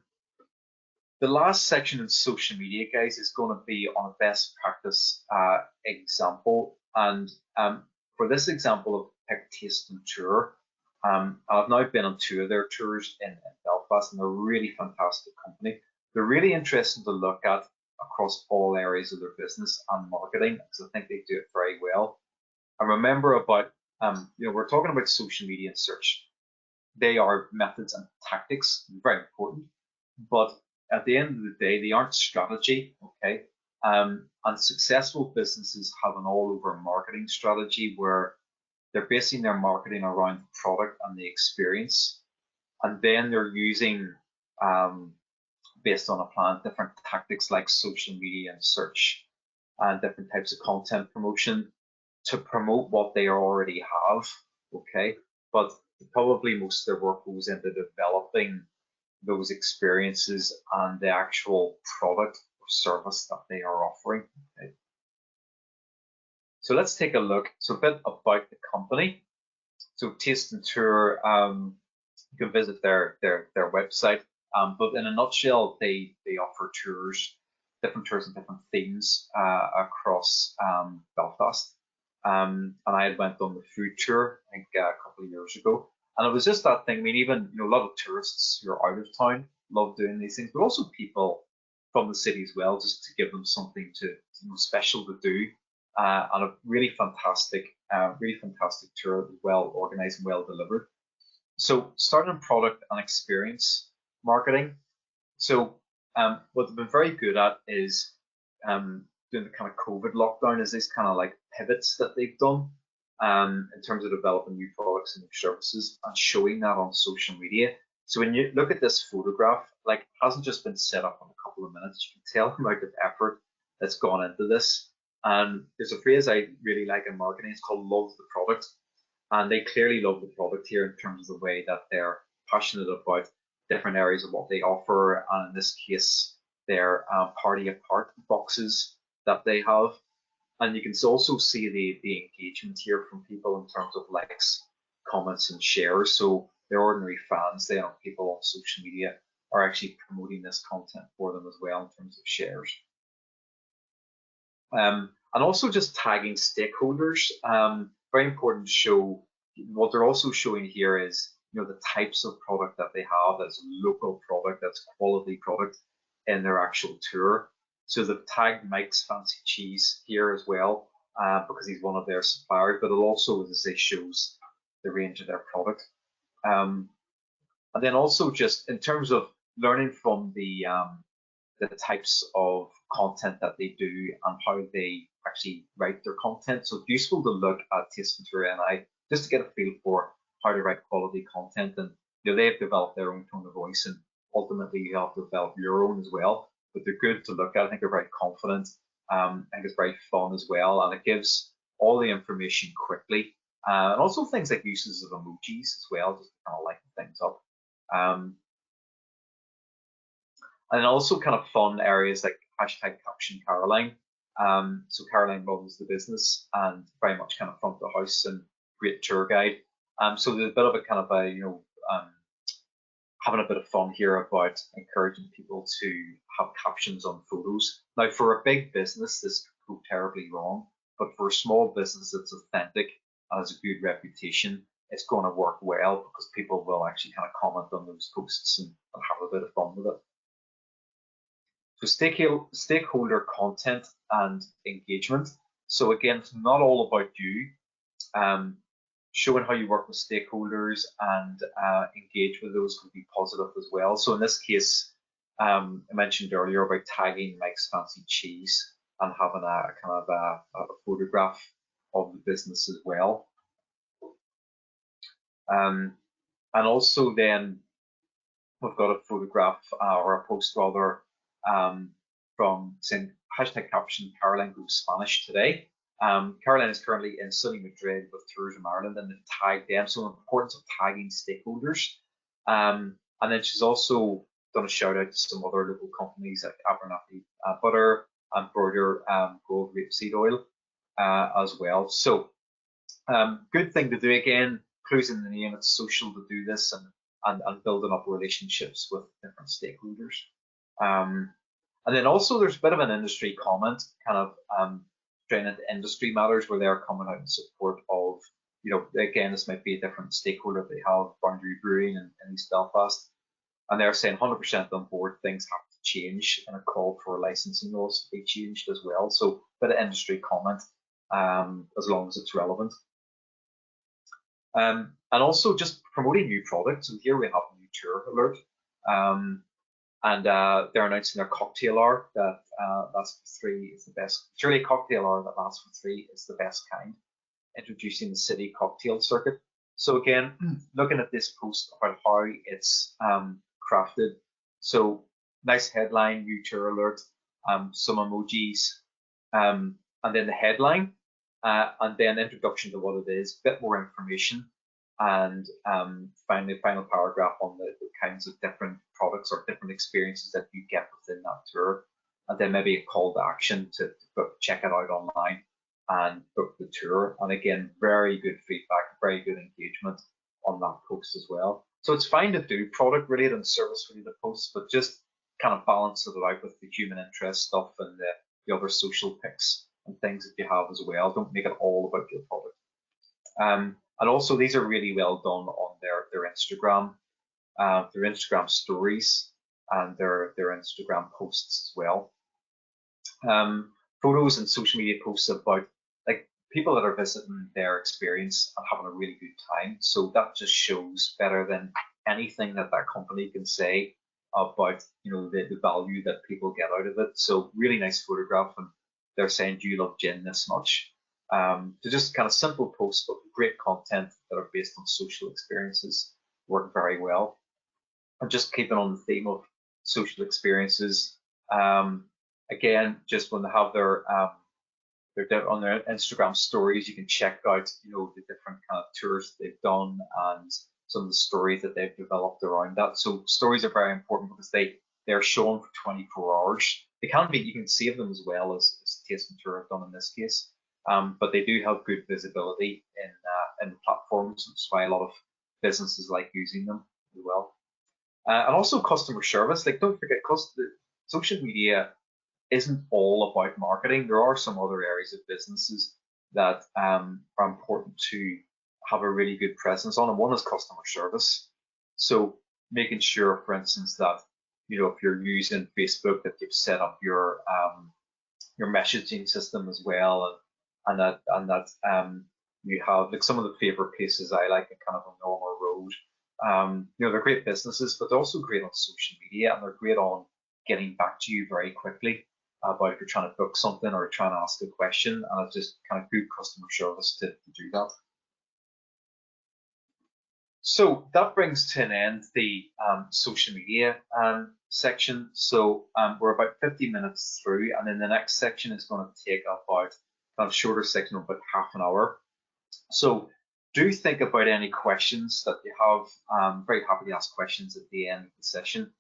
last section in social media, guys, is going to be on a best practice example. And for this example of Pick, Taste and Tour, I've now been on 2 of their tours in Belfast, and they're a really fantastic company. They're really interesting to look at across all areas of their business and marketing, because I think they do it very well. And remember about, we're talking about social media and search. They are methods and tactics, very important, but at the end of the day, they aren't strategy, okay? And successful businesses have an all-over marketing strategy where they're basing their marketing around the product and the experience, and then they're using, based on a plan, different tactics like social media and search and different types of content promotion to promote what they already have, okay? But probably most of their work goes into developing those experiences and the actual product or service that they are offering. Okay. So let's take a look. So a bit about the company. So Taste and Tour, you can visit their website. But in a nutshell, they offer tours, different tours and different themes across Belfast. And I had went on the food tour, I think, a couple of years ago. And it was just that thing. I mean, even a lot of tourists who are out of town love doing these things, but also people from the city as well, just to give them something to special to do. And a really fantastic tour, well organized and well delivered. So starting in product and experience marketing. So what they've been very good at is doing the kind of COVID lockdown, is these kind of like pivots that they've done in terms of developing new products and new services and showing that on social media. So when you look at this photograph, like, it hasn't just been set up in a couple of minutes. You can tell the amount of effort that's gone into this. And there's a phrase I really like in marketing. It's called love the product. And they clearly love the product here in terms of the way that they're passionate about different areas of what they offer. And in this case, their party apart boxes that they have. And you can also see the engagement here from people in terms of likes, comments, and shares. So they're ordinary fans, they are people on social media are actually promoting this content for them as well in terms of shares. And also just tagging stakeholders. Very important to show. What they're also showing here is the types of product that they have as local product, that's quality product in their actual tour. So they've tagged Mike's Fancy Cheese here as well, because he's one of their suppliers, but it also, as I say, shows the range of their product. And then also just in terms of learning from the types of content that they do and how they actually write their content. So it's useful to look at Taste and Tour NI just to get a feel for how to write quality content. And they've developed their own tone of voice, and ultimately you have to develop your own as well. But they're good to look at. I think they're very confident. I think it's very fun as well, and it gives all the information quickly. And also things like uses of emojis as well, just to kind of lighten things up. And also kind of fun areas like hashtag caption Caroline. So Caroline runs the business and very much kind of front of the house and great tour guide. So there's a bit of a kind of a, having a bit of fun here about encouraging people to have captions on photos. Now, for a big business, this could go terribly wrong, but for a small business that's authentic and has a good reputation, it's going to work well because people will actually kind of comment on those posts and have a bit of fun with it. So stakeholder content and engagement. So again, it's not all about you. Showing how you work with stakeholders and engage with those can be positive as well. So in this case, I mentioned earlier about tagging Mike's Fancy Cheese and having a kind of a photograph of the business as well. And also then we've got a photograph or a post rather from saying hashtag caption Caroline goes Spanish today. Caroline is currently in sunny Madrid with Tourism Ireland, and they've tagged them. So the importance of tagging stakeholders. And then she's also done a shout out to some other local companies like Abernathy Butter and Broider Gold Rapeseed Oil as well. So good thing to do. Again, clues in the name, it's social to do this and building up relationships with different stakeholders. And then also there's a bit of an industry comment, kind of straight into industry matters where they're coming out in support of, again, this might be a different stakeholder they have, Boundary Brewing in East Belfast, and they're saying 100% on board, things have to change and a call for licensing laws to be changed as well. So a bit of industry comment, as long as it's relevant. And also just promoting new products. So here we have a new tour alert. And they're announcing their cocktail hour that lasts for 3 is the best. Surely a cocktail hour that lasts for 3 is the best kind. Introducing the city cocktail circuit. So again, looking at this post about how it's crafted. So nice headline, new tour alert, some emojis, and then the headline, and then introduction to what it is, a bit more information, and finally final paragraph on the kinds of different products or different experiences that you get within that tour, and then maybe a call to action to check it out online and book the tour. And again, very good feedback, very good engagement on that post as well. So it's fine to do product related and service related posts, but just kind of balance it out with the human interest stuff and the other social pics and things that you have as well. Don't make it all about your product. And also these are really well done on their Instagram stories and their Instagram posts as well. Photos and social media posts about like people that are visiting their experience and having a really good time. So that just shows better than anything that company can say about, you know, the value that people get out of it. So really nice photograph, and they're saying, do you love gin this much? So just kind of simple posts, but great content that are based on social experiences work very well. And just keeping on the theme of social experiences, again, just when they have their on their Instagram stories, you can check out, you know, the different kind of tours they've done and some of the stories that they've developed around that. So stories are very important because they're shown for 24 hours. They can be, you can save them as well as Taste and Tour have done in this case, but they do have good visibility in platforms, which is why a lot of businesses like using them as well. And also customer service. Like, don't forget, social media isn't all about marketing. There are some other areas of businesses that are important to have a really good presence on, and one is customer service. So making sure, for instance, that, you know, if you're using Facebook, that you've set up your messaging system as well, and that you have, like, some of the favorite places I like in kind of a normal road. You know, they're great businesses, but they're also great on social media, and they're great on getting back to you very quickly about if you're trying to book something or trying to ask a question, and it's just kind of good customer service to do that. So that brings to an end the social media section. So we're about 50 minutes through, and then the next section is going to take about kind of shorter section of about half an hour. So do think about any questions that you have. I'm very happy to ask questions at the end of the session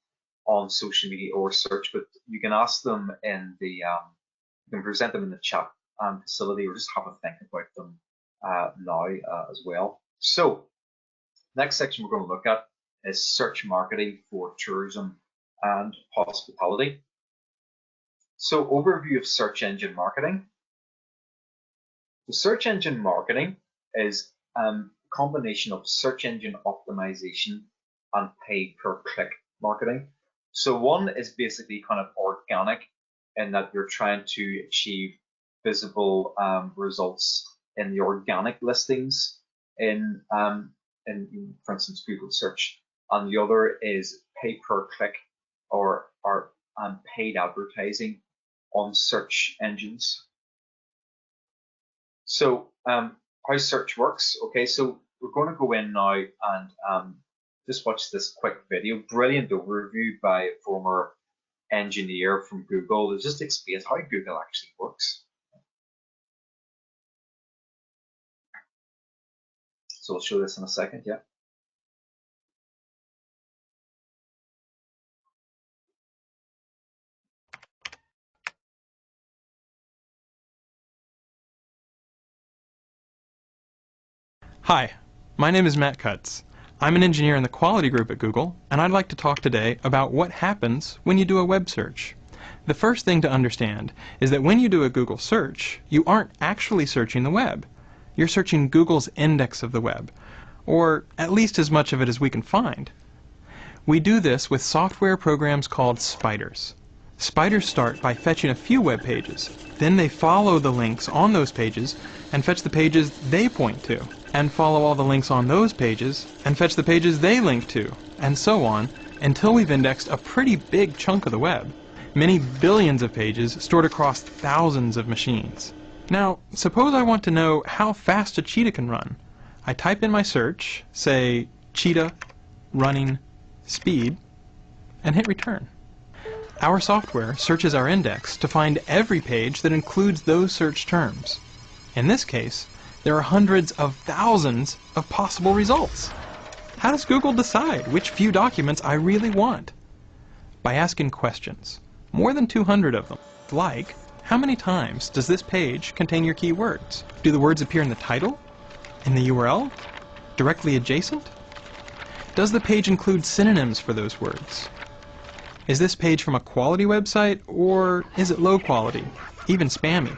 on social media or search, but you can ask them in the, you can present them in the chat facility, or just have a think about them now as well. So next section we're going to look at is search marketing for tourism and hospitality. So overview of search engine marketing. The search engine marketing is a combination of search engine optimization and pay per click marketing. So one is basically kind of organic in that you're trying to achieve visible results in the organic listings in for instance, Google search, and the other is pay per click or paid advertising on search engines. So how search works, okay, so we're going to go in now and just watch this quick video, brilliant overview by a former engineer from Google that just explains how Google actually works. So I'll show this in a second, yeah. Hi, my name is Matt Cutts. I'm an engineer in the quality group at Google, and I'd like to talk today about what happens when you do a web search. The first thing to understand is that when you do a Google search, you aren't actually searching the web. You're searching Google's index of the web, or at least as much of it as we can find. We do this with software programs called spiders. Spiders start by fetching a few web pages. Then they follow the links on those pages and fetch the pages they point to, and follow all the links on those pages and fetch the pages they link to, and so on, until we've indexed a pretty big chunk of the web. Many billions of pages stored across thousands of machines. Now, suppose I want to know how fast a cheetah can run. I type in my search, say cheetah running speed, and hit return. Our software searches our index to find every page that includes those search terms. In this case, there are hundreds of thousands of possible results. How does Google decide which few documents I really want? By asking questions, more than 200 of them, like, how many times does this page contain your keywords? Do the words appear in the title? In the URL? Directly adjacent? Does the page include synonyms for those words? Is this page from a quality website, or is it low quality, even spammy?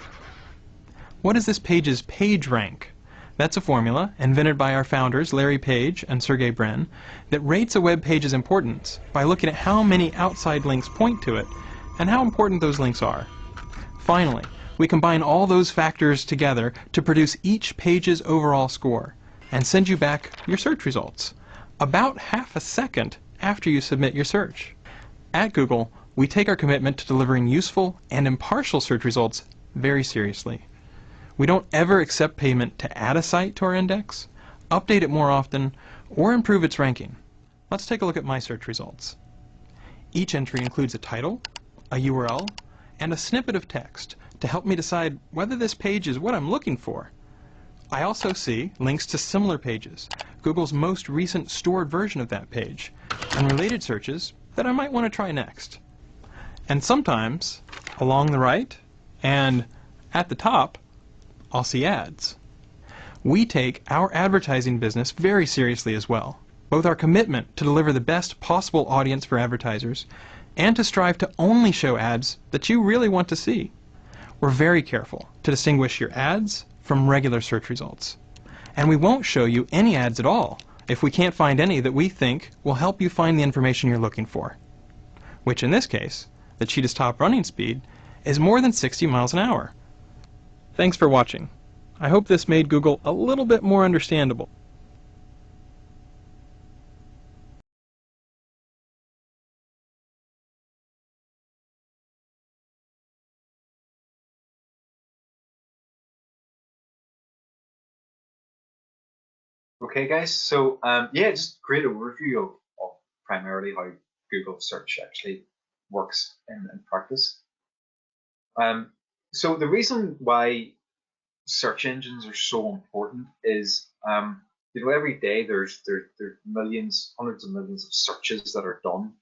What is this page's page rank? That's a formula invented by our founders Larry Page and Sergey Brin that rates a web page's importance by looking at how many outside links point to it and how important those links are. Finally, we combine all those factors together to produce each page's overall score and send you back your search results about half a second after you submit your search. At Google, we take our commitment to delivering useful and impartial search results very seriously. We don't ever accept payment to add a site to our index, update it more often, or improve its ranking. Let's take a look at my search results. Each entry includes a title, a URL, and a snippet of text to help me decide whether this page is what I'm looking for. I also see links to similar pages, Google's most recent stored version of that page, and related searches that I might want to try next. And sometimes, along the right and at the top, I'll see ads. We take our advertising business very seriously as well, both our commitment to deliver the best possible audience for advertisers and to strive to only show ads that you really want to see. We're very careful to distinguish your ads from regular search results. And we won't show you any ads at all if we can't find any that we think will help you find the information you're looking for, which in this case, the cheetah's top running speed, is more than 60 miles an hour. Thanks for watching. I hope this made Google a little bit more understandable. Okay, guys. So yeah, just great overview of primarily how Google search actually works in practice. So the reason why search engines are so important is every day there's millions, hundreds of millions of searches that are done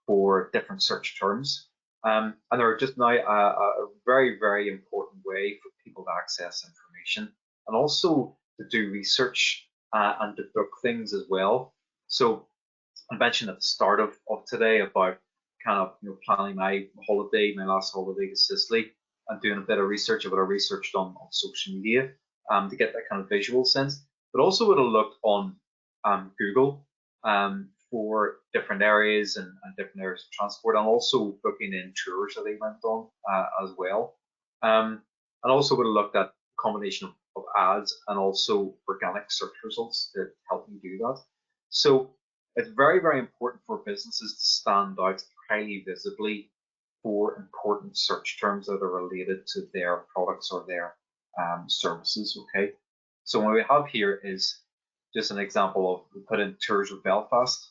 for different search terms, and they're just now a very, very important way for people to access information and also to do research and deduct things as well. So I mentioned at the start of today about kind of planning my holiday, my last holiday to Sicily, and doing a bit of research about I researched on social media to get that kind of visual sense, but also would have looked on Google for different areas and different areas of transport, and also booking in tours that they went on as well. And also would have looked at a combination of ads and also organic search results to help me do that. So it's very, very important for businesses to stand out highly visibly for important search terms that are related to their products or their services. Okay, so what we have here is just an example of, we put in tours of Belfast.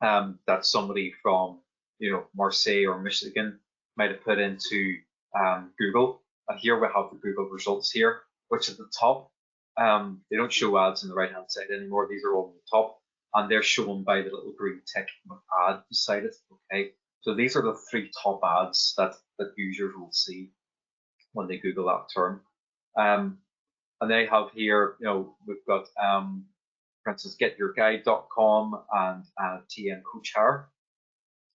That somebody from Marseille or Michigan might have put into Google, and here we have the Google results here, which at the top, they don't show ads on the right hand side anymore. These are all on the top, and they're shown by the little green tick with ad beside it. Okay, so these are the 3 top ads that users will see when they Google that term. And they have here, we've got, for instance, getyourguide.com and TN Coach Hire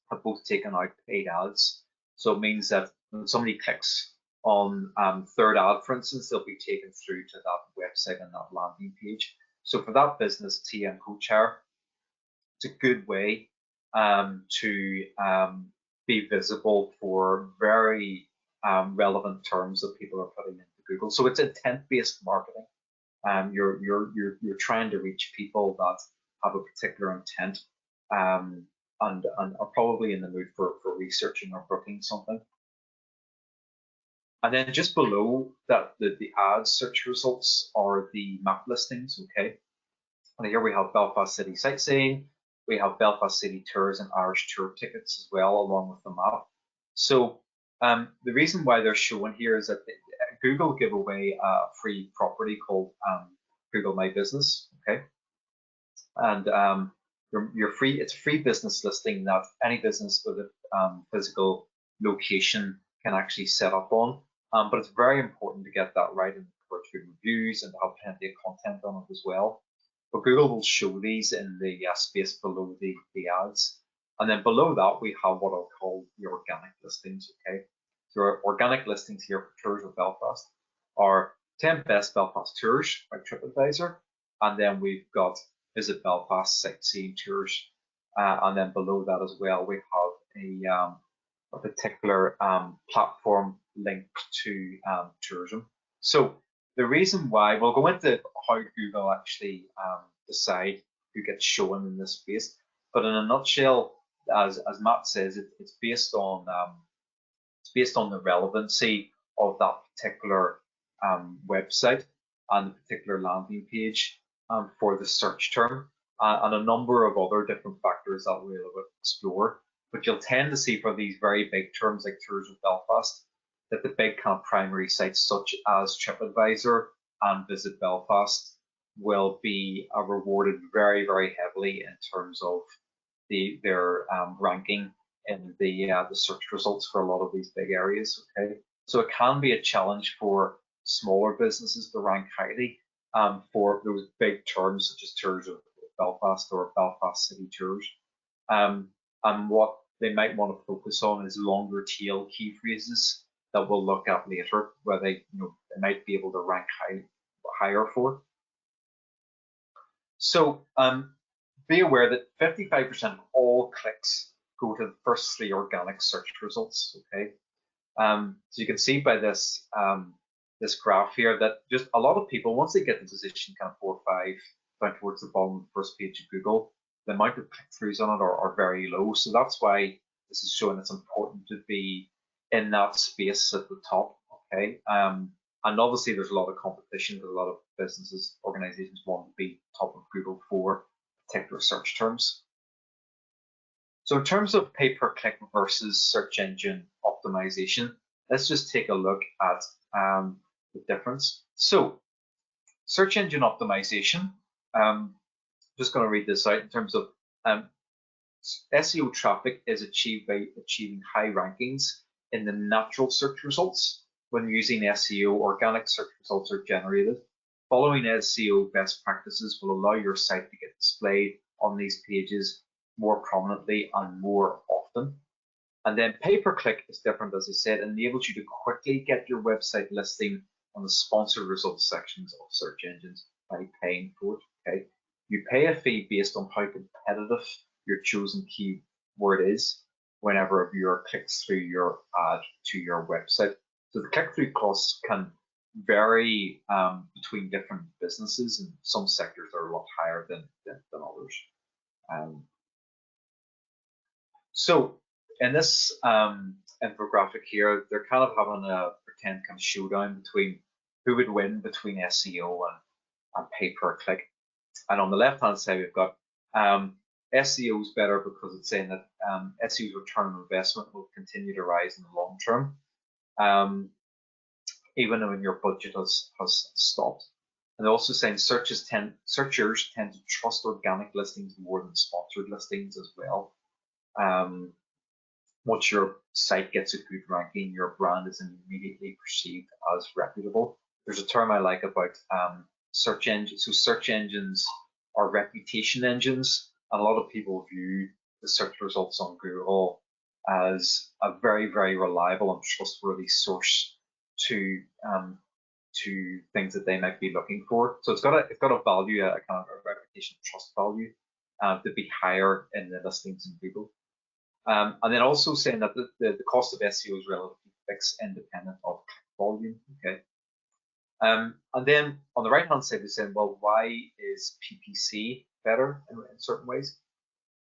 have both taken out paid ads. So it means that when somebody clicks on third ad, for instance, they'll be taken through to that website and that landing page. So for that business, TN Coach Hire, it's a good way to be visible for very relevant terms that people are putting into Google. So it's intent-based marketing. You're trying to reach people that have a particular intent and are probably in the mood for researching or booking something. And then just below that, the ad search results are the map listings, okay? And here we have Belfast City sightseeing, we have Belfast City tours and Irish tour tickets as well, along with the map. So the reason why they're shown here is that Google give away a free property called Google My Business, okay? And it's a free business listing that any business with a physical location can actually set up on. But it's very important to get that right and encourage good reviews and to have plenty of content on it as well. But Google will show these in the space below the ads. And then below that, we have what I'll call the organic listings, okay? So our organic listings here for Tours of Belfast are 10 best Belfast tours by TripAdvisor. And then we've got Visit Belfast sightseeing tours. And then below that as well, we have a particular platform linked to tourism. So the reason why, we'll go into how Google actually decide who gets shown in this space, but in a nutshell, as Matt says, it's based on the relevancy of that particular website and the particular landing page for the search term, and a number of other different factors that we'll explore. But you'll tend to see for these very big terms like Tours of Belfast that the big kind of primary sites such as TripAdvisor and Visit Belfast will be rewarded very, very heavily in terms of their ranking in the search results for a lot of these big areas. Okay, so it can be a challenge for smaller businesses to rank highly for those big terms such as Tours of Belfast or Belfast City Tours. And what they might want to focus on is longer tail key phrases that we'll look at later, where they might be able to rank higher for. So be aware that 55% of all clicks go to the first 3 organic search results. Okay, so you can see by this this graph here that just a lot of people, once they get in position kind of 4 or 5 down towards the bottom of the first page of Google, the amount of click-throughs on it are very low. So that's why this is showing it's important to be in that space at the top. Okay, and obviously there's a lot of competition because a lot of businesses, organizations want to be top of Google for particular search terms. So in terms of pay-per-click versus search engine optimization, let's just take a look at the difference. So search engine optimization, just going to read this out in terms of SEO traffic is achieved by achieving high rankings in the natural search results. When using SEO, organic search results are generated. Following SEO best practices will allow your site to get displayed on these pages more prominently and more often. And then pay-per-click is different, as I said, enables you to quickly get your website listing on the sponsored results sections of search engines by paying for it. Okay, you pay a fee based on how competitive your chosen keyword is whenever a viewer clicks through your ad to your website. So the click-through costs can vary between different businesses, and some sectors are a lot higher than others. So in this infographic here, they're kind of having a pretend kind of showdown between who would win between SEO and pay-per-click. And on the left-hand side, we've got SEO is better because it's saying that SEO's return on investment will continue to rise in the long term, even when your budget has stopped. And they're also saying searchers tend to trust organic listings more than sponsored listings as well. Once your site gets a good ranking, your brand is immediately perceived as reputable. There's a term I like about search engines. So search engines are reputation engines. And a lot of people view the search results on Google as a very, very reliable and trustworthy source to things that they might be looking for. So it's got a value, a kind of a reputation trust value. to be higher in the listings in Google. And then also saying that the cost of SEO is relatively fixed, independent of click volume. Okay. And then on the right hand side, we're saying, well, why is PPC better in certain ways?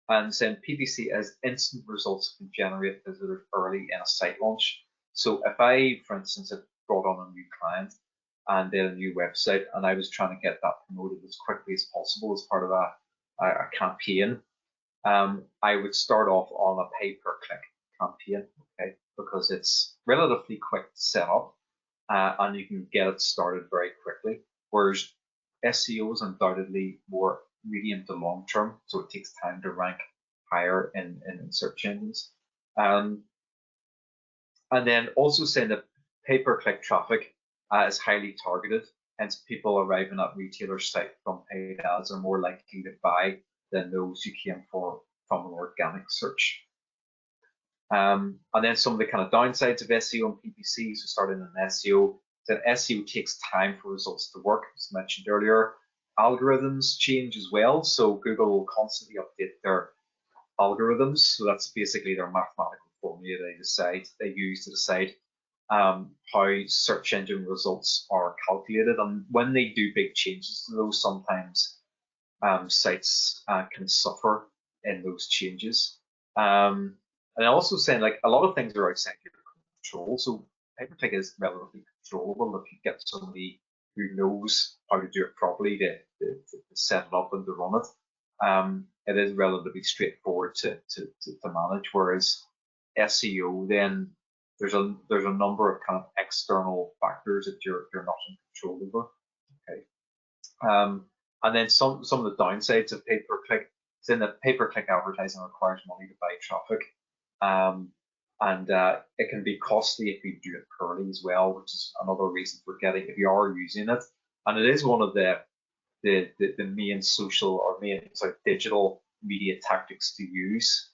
And saying PPC as instant results can generate visitors early in a site launch. So if I, for instance, had brought on a new client and then a new website, and I was trying to get that promoted as quickly as possible as part of a campaign, I would start off on a pay-per-click campaign, okay, because it's relatively quick to set up and you can get it started very quickly. Whereas SEO is undoubtedly more medium to long term, so it takes time to rank higher in search engines. And then also saying that pay-per-click traffic is highly targeted, hence people arriving at retailer site from paid ads are more likely to buy than those who came from an organic search. And then some of the kind of downsides of SEO and PPC, so starting in SEO, that SEO takes time for results to work, as mentioned earlier. Algorithms change as well, so Google will constantly update their algorithms. So that's basically their mathematical formula they use to decide how search engine results are calculated. And when they do big changes to those, sometimes sites can suffer in those changes. And also saying like a lot of things are outside your control. So pay-per-click is relatively controllable if you get somebody who knows how to do it properly to set it up and to run it. It is relatively straightforward to manage, whereas SEO, then there's a number of kind of external factors that you're not in control over. Okay. And then some of the downsides of pay-per-click is in that pay-per-click advertising requires money to buy traffic. And it can be costly if you do it poorly as well, which is another reason for getting, if you are using it. And it is one of the main social or main digital media tactics to use.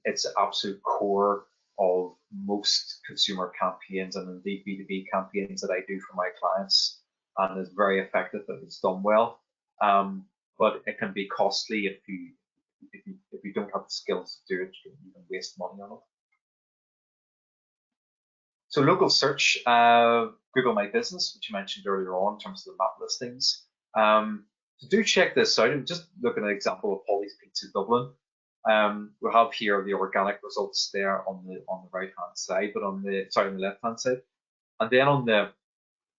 It's the absolute core of most consumer campaigns and indeed B2B campaigns that I do for my clients, and is very effective if it's done well. But it can be costly if you don't have the skills to do it. You can waste money on it. So local search, Google My Business, which you mentioned earlier on in terms of the map listings. So do check this out. I'm just looking at an example of Polly's Pizza Dublin. We have here the organic results there on the right hand side, but on the left hand side, and then on the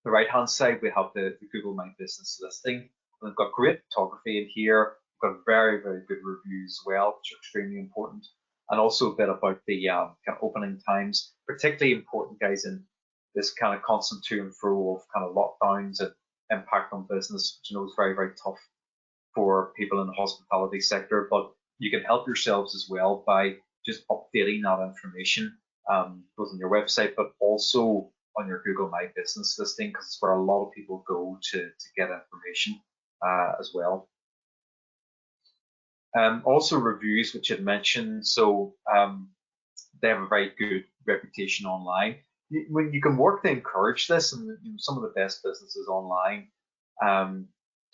right hand side we have the Google My Business listing. And we've got great photography in here. We've got very, very good reviews as well, which are extremely important, and also a bit about the kind of opening times, particularly important, guys, in this kind of constant to and fro of kind of lockdowns and impact on business, which I know is very, very tough for people in the hospitality sector. But you can help yourselves as well by just updating that information, both on your website, but also on your Google My Business listing, because it's where a lot of people go to get information as well. Also reviews, which I'd mentioned. So they have a very good reputation online. When you can work to encourage this, and some of the best businesses online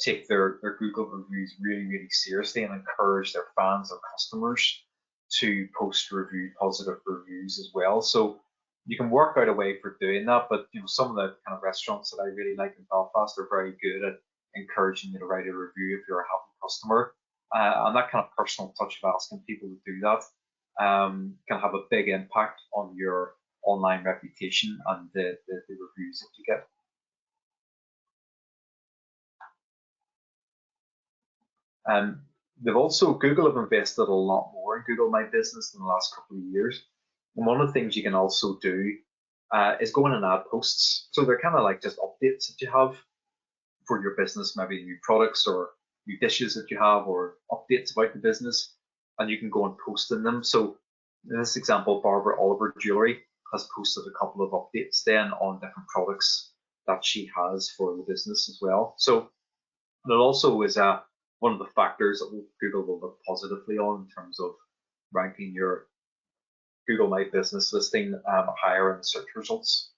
take their Google reviews really, really seriously and encourage their fans or customers to post positive reviews as well. So you can work out a way for doing that. But some of the kind of restaurants that I really like in Belfast are very good at encouraging you to write a review if you're a happy customer. And that kind of personal touch of asking people to do that can have a big impact on your online reputation and the reviews that you get. Google have invested a lot more in Google My Business in the last couple of years. And one of the things you can also do is go in and add posts. So they're kind of like just updates that you have for your business, maybe new products or new dishes that you have, or updates about the business, and you can go and post in them. So in this example, Barbara Oliver Jewelry has posted a couple of updates then on different products that she has for the business as well. So it also is one of the factors that Google will look positively on in terms of ranking your Google My Business listing higher in the search results.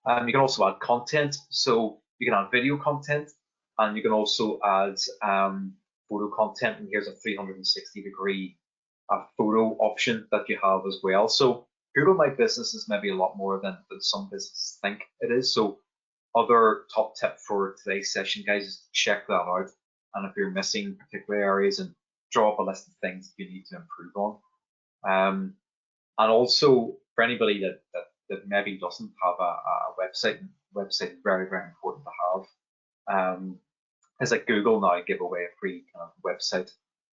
You can also add content. So you can add video content, and you can also add photo content, and here's a 360-degree photo option that you have as well. So Google My Business is maybe a lot more than some businesses think it is. So other top tip for today's session, guys, is to check that out. And if you're missing particular areas, and draw up a list of things you need to improve on. And also for anybody that maybe doesn't have a website is very, very important to have. It's like Google now give away a free kind of website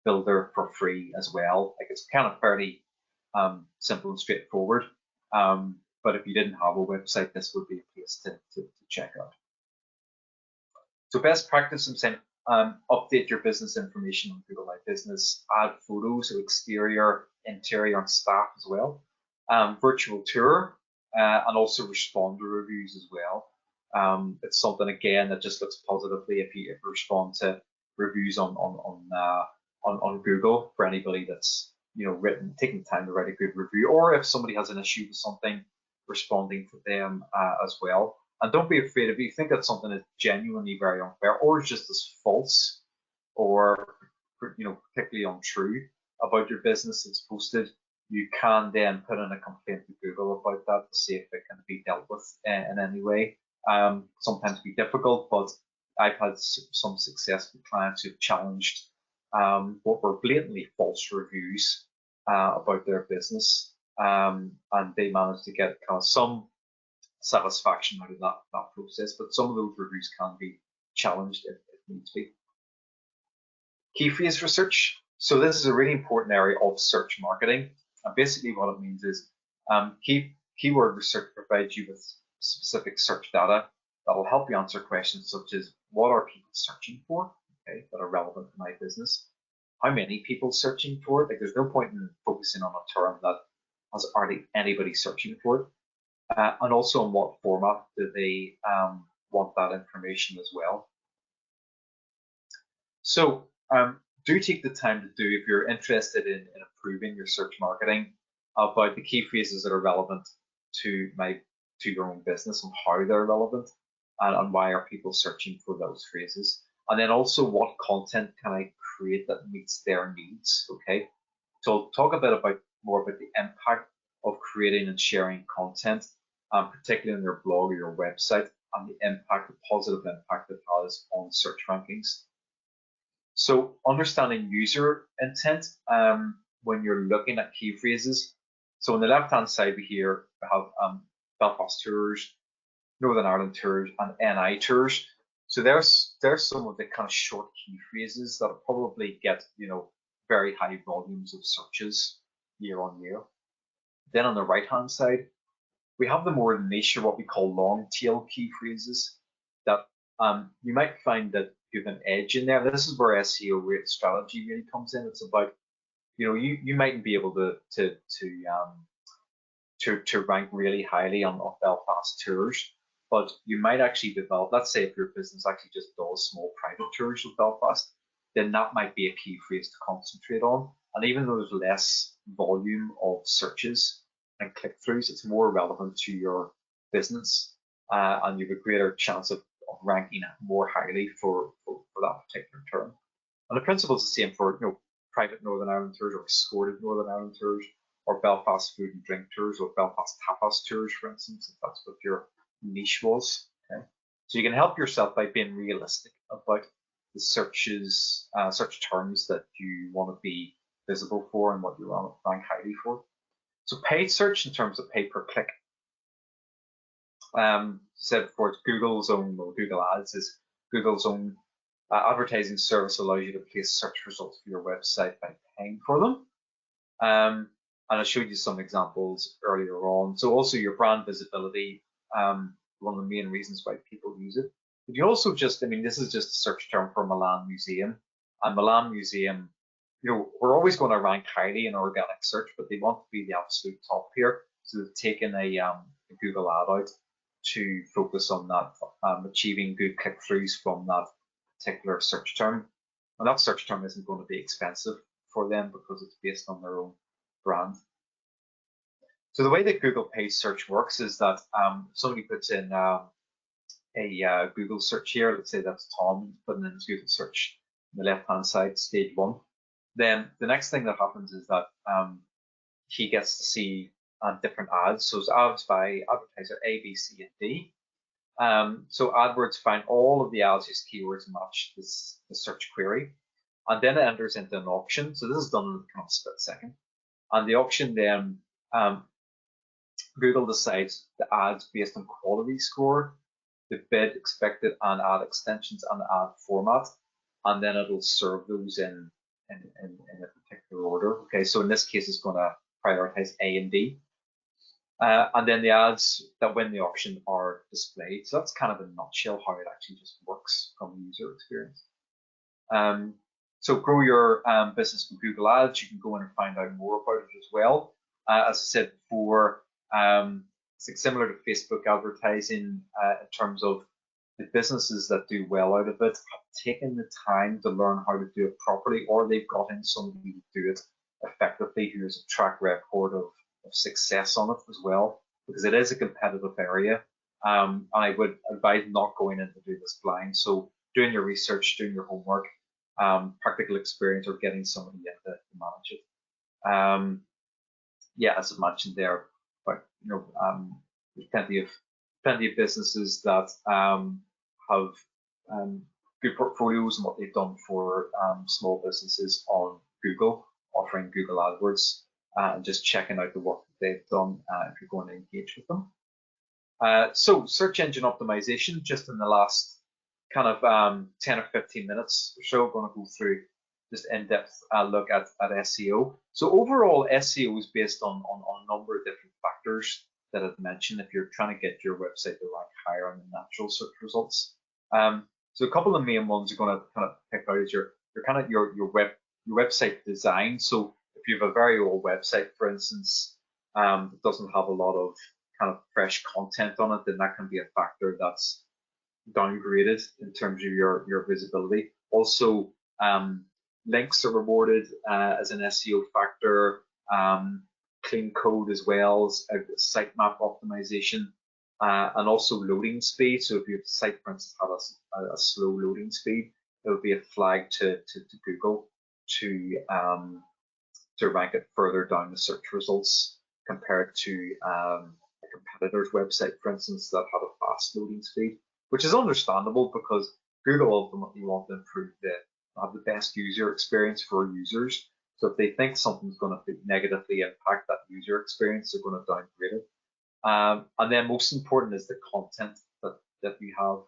builder for free as well. Like, it's kind of fairly simple and straightforward. But if you didn't have a website, this would be a place to check out. So best practice, I'm saying, update your business information on Google My Business, add photos of exterior, interior, and staff as well. Virtual tour, and also respond to reviews as well. It's something, again, that just looks positively if you respond to reviews on Google, for anybody that's taking the time to write a good review, or if somebody has an issue with something, responding to them as well. And don't be afraid if you think that something is genuinely very unfair, or is just as false, or particularly untrue about your business that's posted. You can then put in a complaint to Google about that to see if it can be dealt with in any way. Sometimes be difficult, but I've had some success with clients who've challenged what were blatantly false reviews about their business, and they managed to get kind of some satisfaction out of that process. But some of those reviews can be challenged if needs be. Key phrase research. So this is a really important area of search marketing. And basically what it means is keyword research provides you with specific search data that will help you answer questions such as, what are people searching for, okay, that are relevant to my business? How many people searching for it? Like, there's no point in focusing on a term that has hardly anybody searching for it. And also in what format do they want that information as well. So do take the time to do, if you're interested in improving your search marketing, about the key phrases that are relevant to your own business, and how they're relevant, and why are people searching for those phrases. And then also, what content can I create that meets their needs, okay? So I'll talk a bit more about the impact of creating and sharing content, particularly on your blog or your website, and the positive impact it has on search rankings. So understanding user intent when you're looking at key phrases. So on the left-hand side here, we have Belfast tours, Northern Ireland tours, and NI tours. So there's some of the kind of short key phrases that will probably get very high volumes of searches year on year. Then on the right-hand side, we have the more niche, or what we call long tail key phrases, that you might find that you have an edge in there. This is where SEO rate strategy really comes in. It's about, you mightn't be able to rank really highly on Belfast tours, but you might actually develop, let's say if your business actually just does small private tours of Belfast, then that might be a key phrase to concentrate on. And even though there's less volume of searches and click-throughs, it's more relevant to your business, and you have a greater chance of ranking more highly for that particular term. And the principle is the same for private Northern Ireland tours, or escorted Northern Ireland tours, or Belfast food and drink tours, or Belfast tapas tours, for instance, if that's what your niche was. Okay, so you can help yourself by being realistic about the search terms that you want to be visible for and what you want to rank highly for. So paid search, in terms of pay per click, said before, it's Google's own, or Google Ads is Google's own advertising service, allows you to place search results for your website by paying for them. And I showed you some examples earlier on. So also your brand visibility, one of the main reasons why people use it. But you also just, this is just a search term for Milan Museum. And Milan Museum, we're always going to rank highly in organic search, but they want to be the absolute top here. So they've taken a Google ad out to focus on that, achieving good click-throughs from that particular search term. And that search term isn't going to be expensive for them because it's based on their own brand. So the way that Google paid search works is that somebody puts in a Google search here, let's say that's Tom, putting in his Google search the left-hand side, stage 1. Then the next thing that happens is that he gets to see different ads. So it's ads by advertiser A, B, C, and D. So AdWords find all of the ads whose keywords match the search query, and then it enters into an auction. So this is done in a kind of split second. And the auction then, Google decides the ads based on quality score, the bid expected, and ad extensions and ad format, and then it'll serve those in a particular order. Okay, so in this case, it's going to prioritize A and D. And then the ads that win the auction are displayed. So that's kind of in a nutshell how it actually just works from a user experience. So grow your business with Google Ads. You can go in and find out more about it as well. As I said before, it's similar to Facebook advertising in terms of the businesses that do well out of it have taken the time to learn how to do it properly, or they've got in somebody to do it effectively who has a track record of success on it as well, because it is a competitive area. And I would advise not going in to do this blind. So doing your research, doing your homework, practical experience, or getting somebody in to manage it. Yeah, as I mentioned there, but there's plenty of businesses that have good portfolios and what they've done for small businesses on Google, offering Google AdWords, and just checking out the work that they've done if you're going to engage with them. So search engine optimization, just in the last kind of 10 or 15 minutes or so, going to go through just in-depth look at SEO. So overall, SEO is based on a number of different factors that I've mentioned if you're trying to get your website to rank higher on the natural search results. So a couple of main ones you're going to kind of pick out is your website design. So if you have a very old website, for instance, that doesn't have a lot of kind of fresh content on it, then that can be a factor that's downgraded in terms of your visibility. Also, links are rewarded as an SEO factor, clean code as well as sitemap optimization, and also loading speed. So if your site, for instance, had a slow loading speed, it would be a flag to Google to rank it further down the search results compared to a competitor's website, for instance, that had a fast loading speed, which is understandable because Google ultimately want to improve have the best user experience for users. So if they think something's going to negatively impact that user experience, they're going to downgrade it. And then most important is the content that you have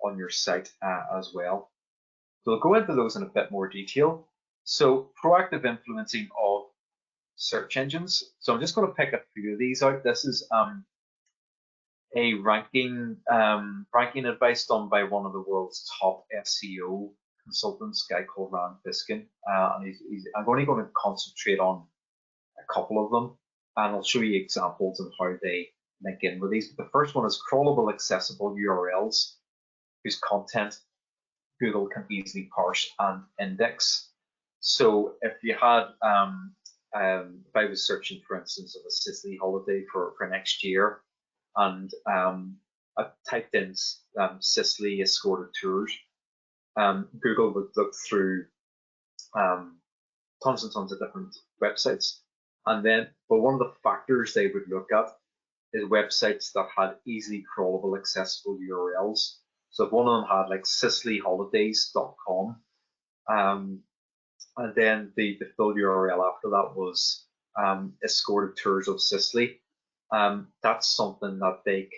on your site as well. So I'll go into those in a bit more detail. So proactive influencing of search engines. So I'm just going to pick a few of these out. This is a ranking advice done by one of the world's top SEO consultants, a guy called Rand Biskin, and I'm only going to concentrate on a couple of them, and I'll show you examples of how they link in with these. But the first one is crawlable, accessible URLs whose content Google can easily parse and index. So if you had, if I was searching, for instance, of a Sicily holiday for next year, and I typed in Sicily escorted tours, Google would look through tons and tons of different websites, and then, but one of the factors they would look at is websites that had easily crawlable, accessible URLs. So if one of them had like SiciliHolidays.com, and then the full URL after that was escorted tours of Sicily, that's something that they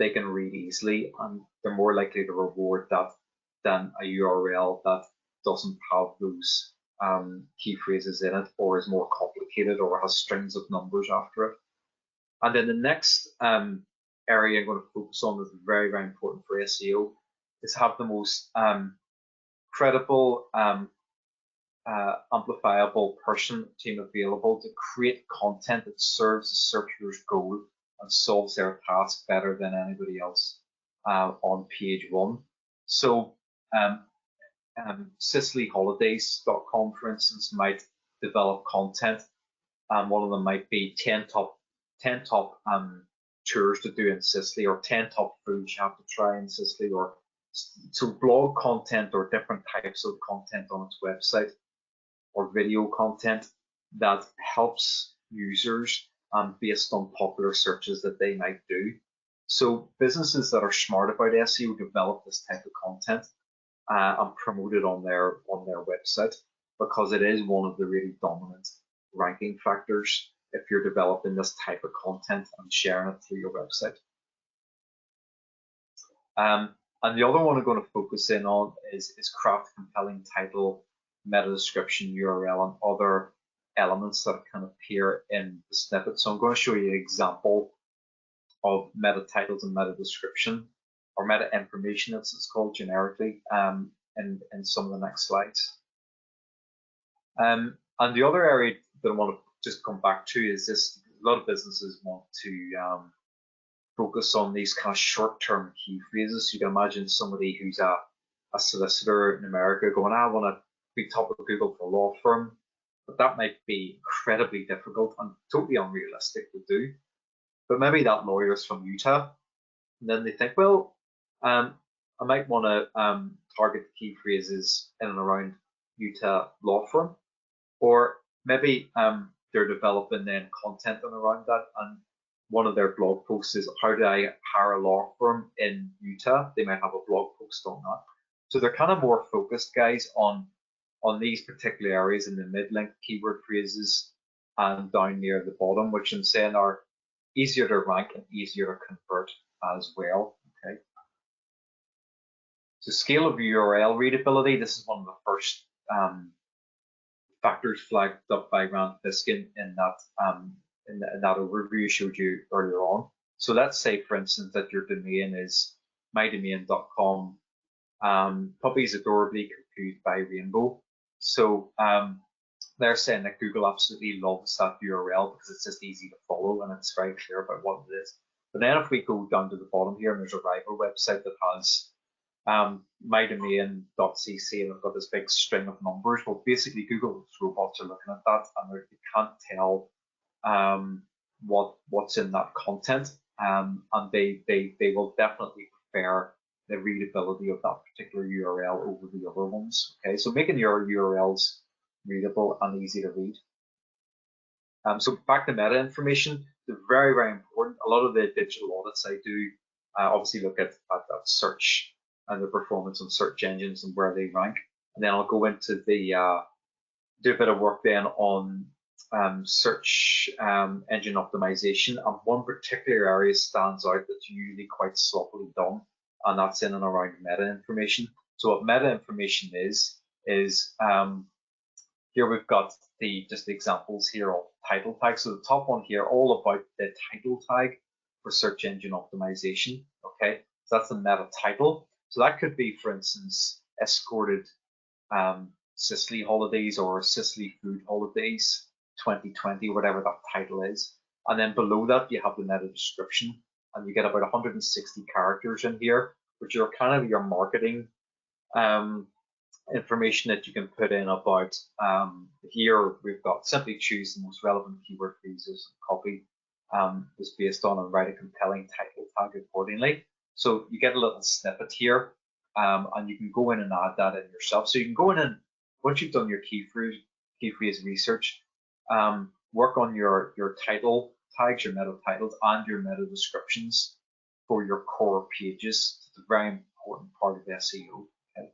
can read easily, and they're more likely to reward that than a URL that doesn't have those key phrases in it, or is more complicated, or has strings of numbers after it. And then the next area I'm going to focus on that's very, very important for SEO is have the most credible, amplifiable team available to create content that serves the searcher's goal and solves their task better than anybody else on page one. So SiciliHolidays.com, for instance, might develop content, and one of them might be 10 top tours to do in Sicily, or 10 top foods you have to try in Sicily, or So blog content or different types of content on its website, or video content that helps users based on popular searches that they might do. So businesses that are smart about SEO develop this type of content and promote it on their website, because it is one of the really dominant ranking factors if you're developing this type of content and sharing it through your website. And the other one I'm going to focus in on is craft compelling title, meta description, URL, and other elements that can appear in the snippet. So I'm going to show you an example of meta titles and meta description, or meta information as it's called generically, in some of the next slides. And the other area that I want to just come back to is this: a lot of businesses want to focus on these kind of short-term key phrases. You can imagine somebody who's a solicitor in America going, I want to be top of Google for a law firm, but that might be incredibly difficult and totally unrealistic to do. But maybe that lawyer's from Utah, and then they think, well, I might want to target the key phrases in and around Utah law firm, or maybe they're developing then content in around that, and one of their blog posts is how do I hire a law firm in Utah. They might have a blog post on that. So they're kind of more focused, guys, on these particular areas in the mid-length keyword phrases and down near the bottom, which I'm saying are easier to rank and easier to convert as well. Okay. So scale of URL readability. This is one of the first factors flagged up by Rand Fiskin in that overview I showed you earlier on. So let's say, for instance, that your domain is mydomain.com, puppies adorably confused by rainbow. So they're saying that Google absolutely loves that URL because it's just easy to follow and it's very clear about what it is. But then if we go down to the bottom here, and there's a rival website that has mydomain.cc, and they've got this big string of numbers. Well, basically Google's robots are looking at that and they can't tell what's in that content, and they will definitely prefer the readability of that particular URL over the other ones. Okay, so making your URLs readable and easy to read. So back to meta information, they're very, very important. A lot of the digital audits I do obviously look at search and the performance on search engines and where they rank, and then I'll go into the do a bit of work then on search engine optimization, and one particular area stands out that's usually quite sloppily done, and that's in and around meta information. So what meta information is here we've got just the examples here of title tags. So the top one here, all about the title tag for search engine optimization. Okay, so that's the meta title. So that could be, for instance, escorted Sicily holidays or Sicily food holidays 2020, whatever that title is. And then below that, you have the meta description, and you get about 160 characters in here, which are kind of your marketing information that you can put in about, here we've got simply choose the most relevant keyword phrases and copy is based on, and write a compelling title tag accordingly. So you get a little snippet here, and you can go in and add that in yourself. So you can go in and, once you've done your key phrase research, work on your title tags, your meta titles, and your meta descriptions for your core pages. It's a very important part of SEO. Okay.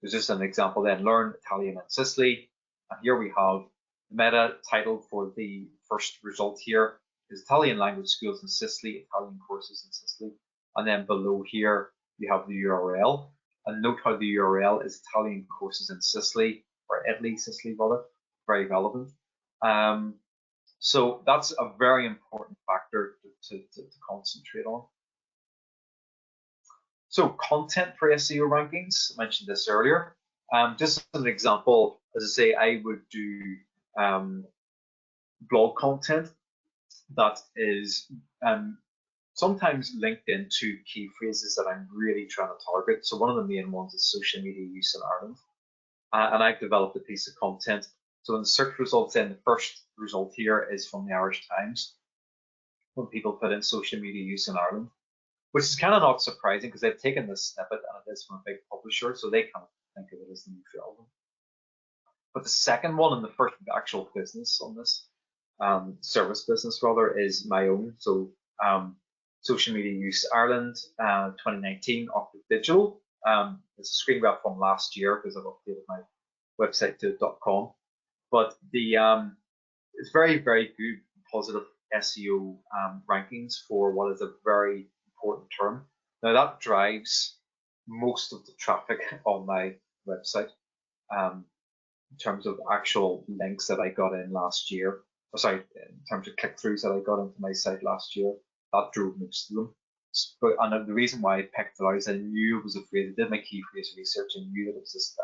There's just an example then, learn Italian in Sicily. And here we have the meta title for the first result here is Italian language schools in Sicily, Italian courses in Sicily. And then below here, you have the URL. And note how the URL is Italian courses in Sicily, or Italy, Sicily rather, very relevant. So that's a very important factor to concentrate on. So content for SEO rankings, I mentioned this earlier. Just as an example, as I say, I would do blog content that is sometimes linked into key phrases that I'm really trying to target. So one of the main ones is social media use in Ireland. And I've developed a piece of content. So in the search results, then the first result here is from the Irish Times. When people put in social media use in Ireland, which is kind of not surprising because they've taken this snippet and it is from a big publisher, so they kind of think of it as the new film. But the second one and the first actual business on this, service business rather, is my own. So Social Media Use Ireland 2019 Octave Digital. It's a screen grab from last year because I've updated my website to .com. But it's very, very good, positive SEO rankings for what is a very important term. Now that drives most of the traffic on my website in terms of actual links that I got in last year. Oh, sorry, in terms of click-throughs that I got into my site last year, that drove most of them. And the reason why I picked it out is I knew I was afraid. I did my key phrase research and knew that it was this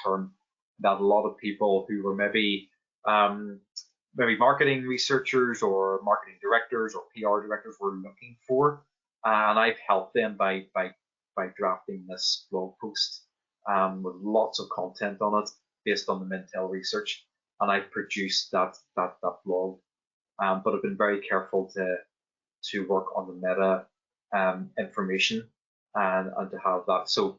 term that a lot of people who were maybe marketing researchers or marketing directors or PR directors were looking for, and I've helped them by drafting this blog post with lots of content on it based on the Mintel research, and I've produced that blog. But I've been very careful to work on the meta information and to have that. So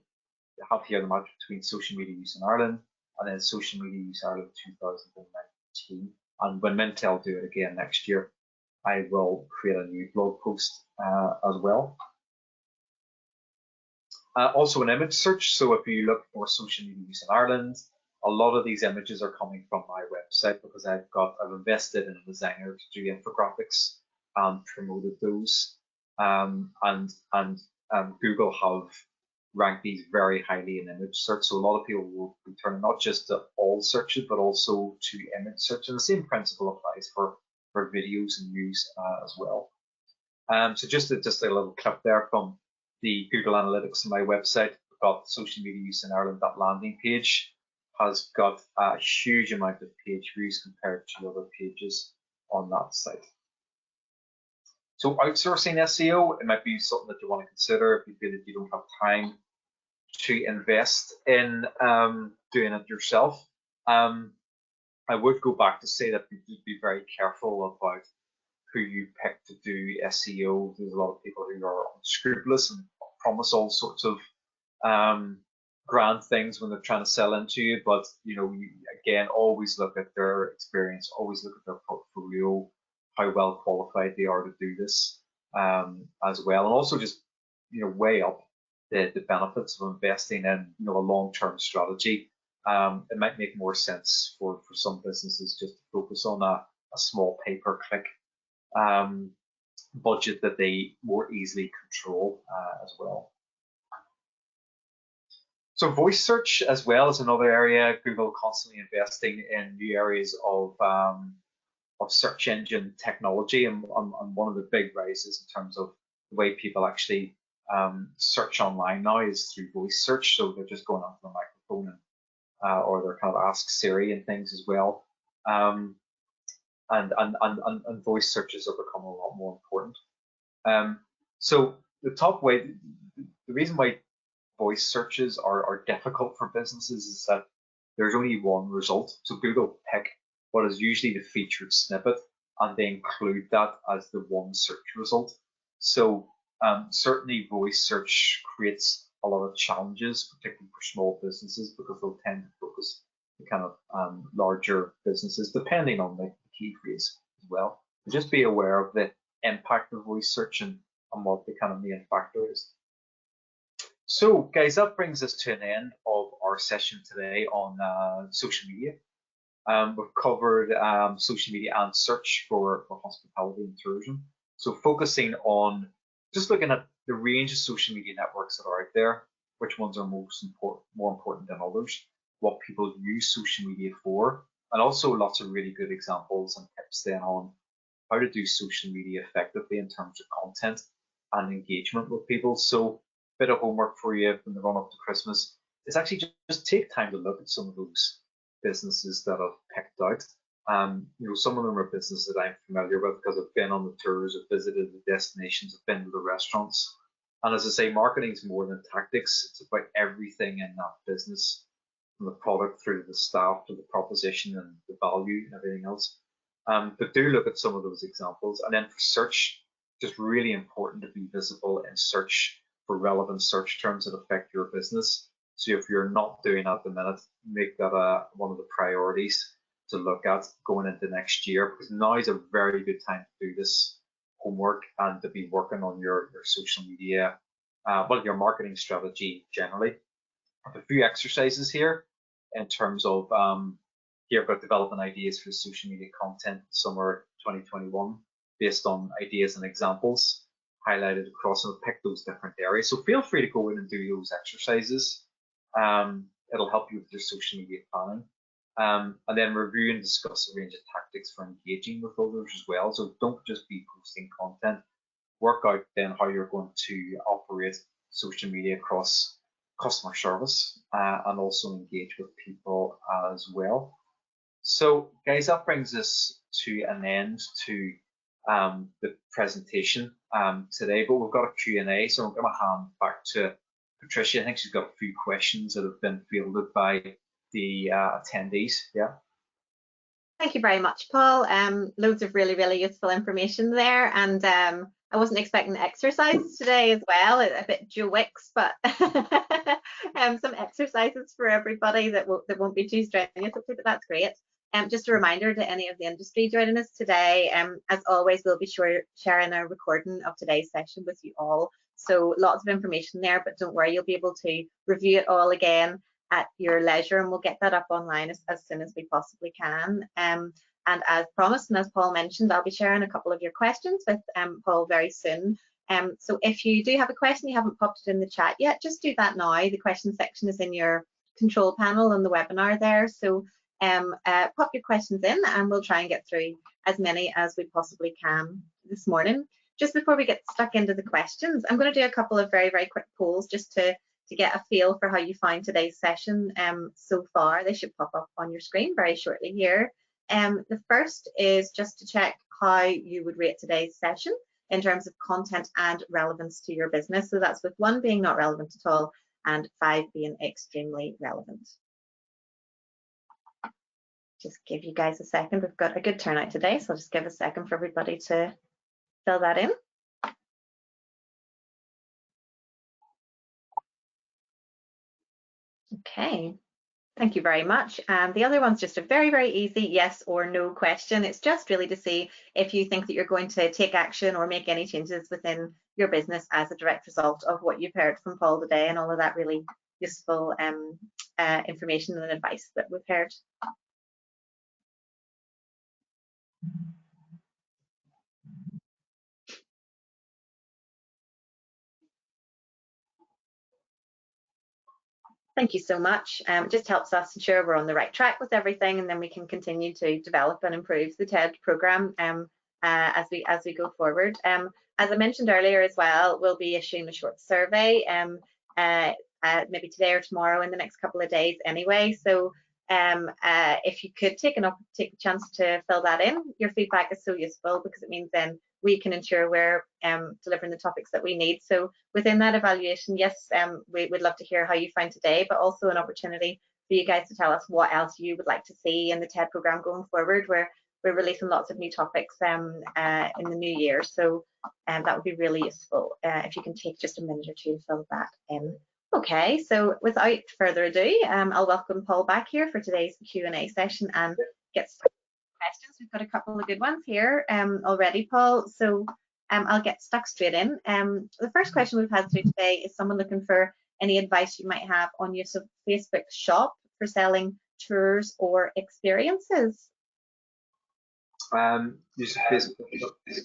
I have here the match between Social Media Use in Ireland and then Social Media Use Ireland 2019. And when Mintel do it again next year, I will create a new blog post as well. Also an image search. So if you look for Social Media Use in Ireland, a lot of these images are coming from my website because I've invested in a designer to do infographics and promoted those. And Google have ranked these very highly in image search. So a lot of people will be turning not just to all searches, but also to image search. And the same principle applies for videos and news as well. So just a little clip there from the Google Analytics on my website. We've got Social Media Use in Ireland. That landing page has got a huge amount of page views compared to other pages on that site. So outsourcing SEO, it might be something that you want to consider if you feel that you don't have time to invest in doing it yourself. I would go back to say that you be very careful about who you pick to do SEO. There's a lot of people who are unscrupulous and promise all sorts of grand things when they're trying to sell into you. But you again, always look at their experience, always look at their portfolio, how well qualified they are to do this as well, and also just weigh up the benefits of investing in a long-term strategy. It might make more sense for some businesses just to focus on a small pay-per-click budget that they more easily control as well. So voice search as well is another area. Google constantly investing in new areas of search engine technology, and one of the big rises in terms of the way people actually search online now is through voice search. So they're just going onto the microphone and or they're kind of ask Siri and things as well. And voice searches have become a lot more important. So the reason why voice searches are difficult for businesses is that there's only one result. So Google pick what is usually the featured snippet, and they include that as the one search result. So certainly voice search creates a lot of challenges, particularly for small businesses, because they'll tend to focus the kind of larger businesses, depending on the key phrase as well. But just be aware of the impact of voice search and what the kind of main factor is. So guys, that brings us to an end of our session today on social media. We've covered social media and search for hospitality and tourism. So focusing on just looking at the range of social media networks that are out there, which ones are more important than others, what people use social media for, and also lots of really good examples and tips then on how to do social media effectively in terms of content and engagement with people. So a bit of homework for you in the run up to Christmas is actually just take time to look at some of those businesses that I've picked out. Some of them are businesses that I'm familiar with because I've been on the tours, I've visited the destinations, I've been to the restaurants. And as I say, marketing is more than tactics. It's about everything in that business, from the product through to the staff to the proposition and the value and everything else. But do look at some of those examples. And then for search, just really important to be visible in search for relevant search terms that affect your business. So if you're not doing that at the minute, make that one of the priorities to look at going into next year, because now is a very good time to do this homework and to be working on your social media, well, your marketing strategy generally. I have a few exercises here in terms of here about developing ideas for social media content summer 2021 based on ideas and examples highlighted across, and pick those different areas. So feel free to go in and do those exercises. It'll help you with your social media planning. And then review and discuss a range of tactics for engaging with others as well. So don't just be posting content. Work out then how you're going to operate social media across customer service and also engage with people as well. So guys, that brings us to an end to the presentation today, but we've got a Q&A, so I'm going to hand back to Patricia. I think she's got a few questions that have been fielded by the attendees. Yeah. Thank you very much, Paul. Loads of really useful information there, and I wasn't expecting exercises today as well. A bit Joe Wicks, but some exercises for everybody that won't be too strenuous, but that's great. Just a reminder to any of the industry joining us today, as always, we'll be sharing a recording of today's session with you all. So lots of information there, but don't worry, you'll be able to review it all again at your leisure, and we'll get that up online as soon as we possibly can. And as promised, and as Paul mentioned, I'll be sharing a couple of your questions with Paul very soon. So if you do have a question, you haven't popped it in the chat yet, just do that now. The question section is in your control panel on the webinar there. So pop your questions in, and we'll try and get through as many as we possibly can this morning. Just before we get stuck into the questions, I'm going to do a couple of very quick polls just to get a feel for how you find today's session so far. They should pop up on your screen very shortly here. The first is just to check how you would rate today's session in terms of content and relevance to your business. So that's with 1 being not relevant at all and 5 being extremely relevant. Just give you guys a second. We've got a good turnout today, so I'll just give a second for everybody to fill that in. Okay, thank you very much. And the other one's just a very easy yes or no question. It's just really to see if you think that you're going to take action or make any changes within your business as a direct result of what you've heard from Paul today and all of that really useful information and advice that we've heard. Thank you so much. It just helps us ensure we're on the right track with everything, and then we can continue to develop and improve the TED program as we go forward. As I mentioned earlier as well, we'll be issuing a short survey maybe today or tomorrow in the next couple of days anyway. So if you could take a chance to fill that in, your feedback is so useful because it means then we can ensure we're delivering the topics that we need. So within that evaluation, yes, we would love to hear how you find today, but also an opportunity for you guys to tell us what else you would like to see in the TED program going forward. We're releasing lots of new topics in the new year, so that would be really useful if you can take just a minute or two to fill that in. Okay, so without further ado, I'll welcome Paul back here for today's Q&A session and get started with questions. We've got a couple of good ones here already, Paul, so I'll get stuck straight in. The first question we've had through today is someone looking for any advice you might have on use of Facebook shop for selling tours or experiences. Use of Facebook.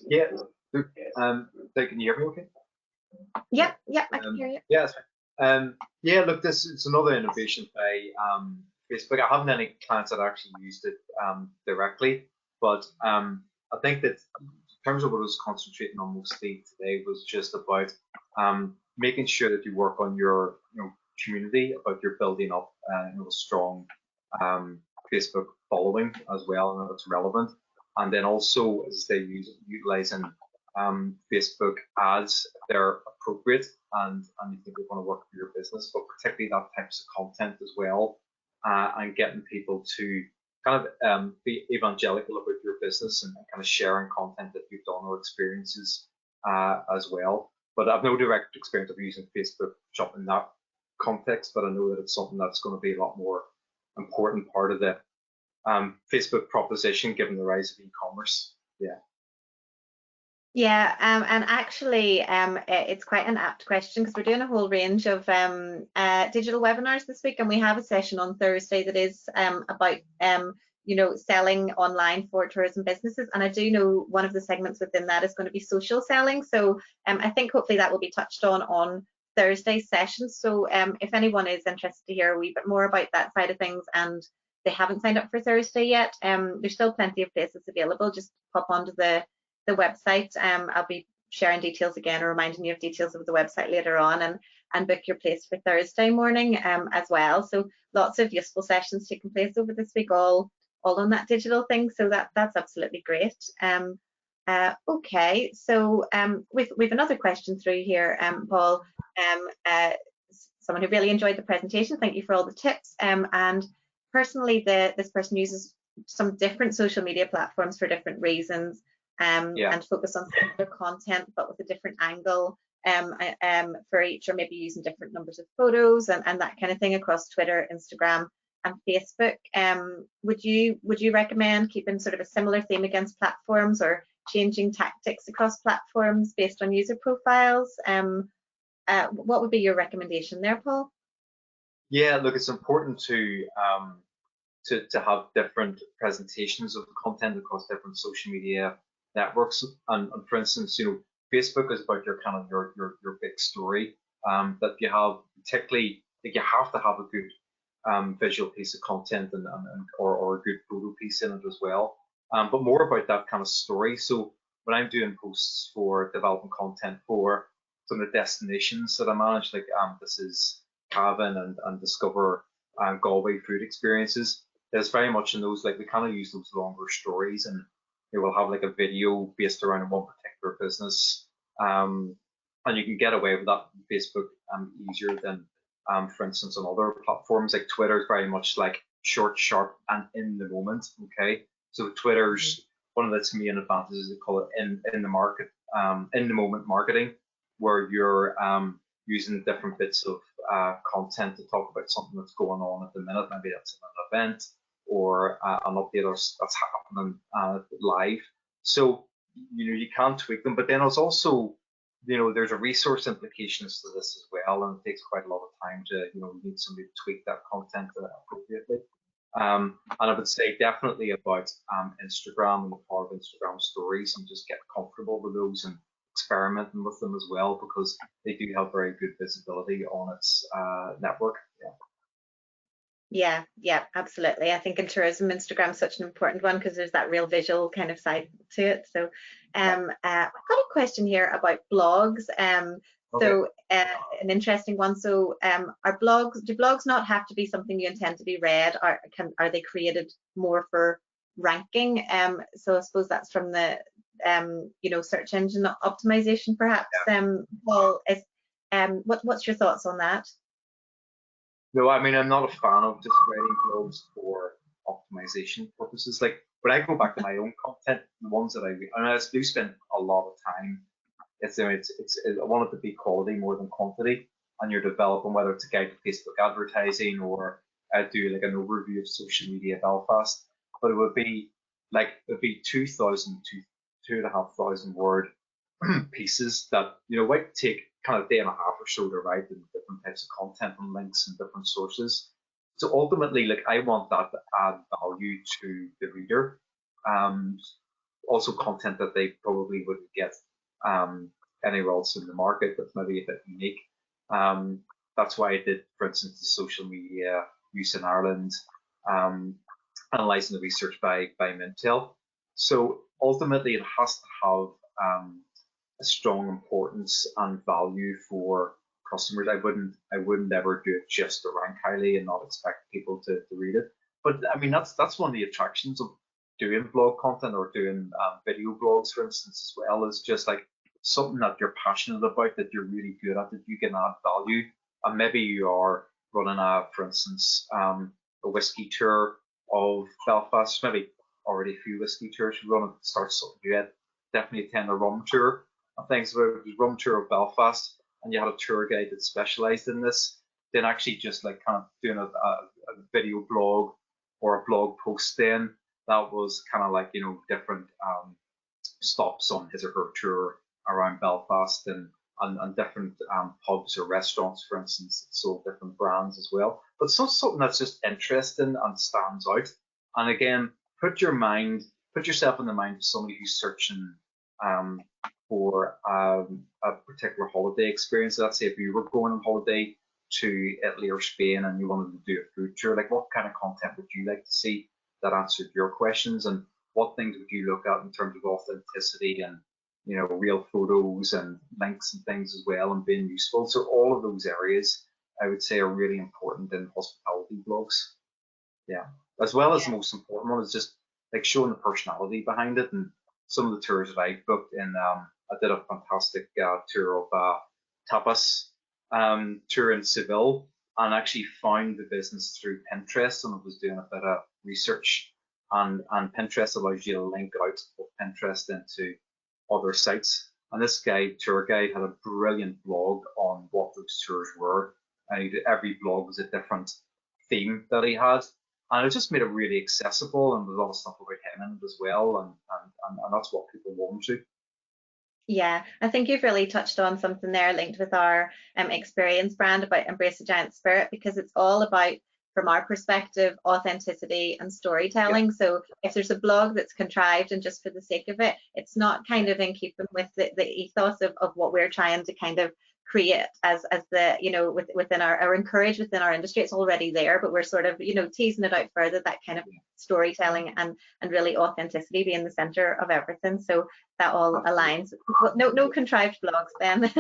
Yeah. Can you hear me okay? Yep, I can hear you. Yeah, that's right. Yeah, look, it's another innovation by Facebook. I haven't any clients that actually used it directly, but I think that in terms of what I was concentrating on mostly today was just about making sure that you work on your community, about your building up a strong Facebook following as well, and it's relevant. And then also, as they utilizing Facebook ads, they're appropriate and you think they're going to work for your business, but particularly that types of content as well, and getting people to kind of be evangelical about your business and kind of sharing content that you've done or experiences as well. But I've no direct experience of using Facebook shop in that context, but I know that it's something that's going to be a lot more important part of the Facebook proposition given the rise of e-commerce. Yeah. Yeah, and actually, it's quite an apt question because we're doing a whole range of digital webinars this week, and we have a session on Thursday that is about selling online for tourism businesses. And I do know one of the segments within that is going to be social selling. So I think hopefully that will be touched on Thursday's session. So if anyone is interested to hear a wee bit more about that side of things and they haven't signed up for Thursday yet, there's still plenty of places available. Just pop onto the website. I'll be sharing details again or reminding you of details of the website later on, and book your place for Thursday morning as well. So lots of useful sessions taking place over this week, all on that digital thing. So that's absolutely great. Okay, so we've another question through here, Paul. Someone who really enjoyed the presentation. Thank you for all the tips. And personally, this person uses some different social media platforms for different reasons. And focus on similar content but with a different angle for each, or maybe using different numbers of photos and that kind of thing across Twitter, Instagram and Facebook. Would you recommend keeping sort of a similar theme against platforms, or changing tactics across platforms based on user profiles? What would be your recommendation there, Paul? Yeah, look, it's important to have different presentations of content across different social media networks, and for instance, Facebook is about your kind of your big story that you have. Particularly, like, you have to have a good visual piece of content or a good photo piece in it as well. But more about that kind of story. So when I'm doing posts for developing content for some of the destinations that I manage, like this is Cavan and Discover Galway food experiences, there's very much in those, like, we kind of use those longer stories, and we will have like a video based around one particular business, and you can get away with that on Facebook easier than, for instance, on other platforms. Like Twitter is very much like short, sharp, and in the moment. Okay, so Twitter's one of its main advantages. They call it in the market, in the moment marketing, where you're using different bits of content to talk about something that's going on at the minute. Maybe that's an event or an update that's happening live. So you can tweak them, but then it's also, there's a resource implications to this as well, and it takes quite a lot of time to, you need somebody to tweak that content appropriately. And I would say definitely about Instagram and the power of Instagram stories, and just get comfortable with those and experimenting with them as well, because they do have very good visibility on its network. Yeah, absolutely. I think in tourism, Instagram is such an important one because there's that real visual kind of side to it. So I've got a question here about blogs. So an interesting one. So do blogs not have to be something you intend to be read, or are they created more for ranking? So I suppose that's from the search engine optimization, perhaps. Paul, what's your thoughts on that? No, I mean, I'm not a fan of just writing blogs for optimization purposes. Like, when I go back to my own content, the ones that I read, and I do spend a lot of time, I want it to be quality more than quantity, and you're developing, whether it's a guide to Facebook advertising or I do like an overview of social media Belfast, but it would be 2,000 to 2,500 word pieces that might take kind of a day and a half or so to write, in different types of content and links and different sources. So ultimately, like, I want that to add value to the reader. Also content that they probably wouldn't get anywhere else in the market, that's maybe a bit unique. That's why I did, for instance, the social media use in Ireland, analysing the research by Mintel. So ultimately, it has to have a strong importance and value for customers. I wouldn't ever do it just to rank highly and not expect people to read it. But I mean, that's one of the attractions of doing blog content, or doing video blogs, for instance, as well, is just like something that you're passionate about, that you're really good at, that you can add value. And maybe you are running for instance, a whiskey tour of Belfast, maybe already a few whiskey tours you run, and start something. You definitely attend a rum tour. and things. Where it was rum tour of Belfast, and you had a tour guide that specialised in this. Then actually just like kind of doing a video blog or a blog post. Then that was kind of like, you know, different stops on his or her tour around Belfast, and different pubs or restaurants, for instance, that sold different brands as well. But something that's just interesting and stands out. And again, put yourself in the mind of somebody who's searching for a particular holiday experience. Let's say if you were going on holiday to Italy or Spain and you wanted to do a food tour, like what kind of content would you like to see that answered your questions, and what things would you look at in terms of authenticity and, you know, real photos and links and things as well, and being useful. So all of those areas I would say are really important in hospitality blogs. Yeah. As well as the most important one is just like showing the personality behind it. And some of the tours that I booked in, I did a fantastic tour of tapas tour in Seville, and actually found the business through Pinterest, and I was doing a bit of research, and Pinterest allows you to link out of Pinterest into other sites. And this tour guide, had a brilliant blog on what those tours were, and every blog was a different theme that he had, and it just made it really accessible, and there's a lot of stuff about him in it as well, and that's what people want to. Yeah, I think you've really touched on something there linked with our experience brand about Embrace the Giant Spirit, because it's all about, from our perspective, authenticity and storytelling. So if there's a blog that's contrived and just for the sake of it, it's not kind of in keeping with the ethos of what we're trying to kind of create as the, you know, within our, or encourage within our industry. It's already there, but we're sort of, you know, teasing it out further, that kind of storytelling and really authenticity being the center of everything. So that all aligns. No contrived blogs then.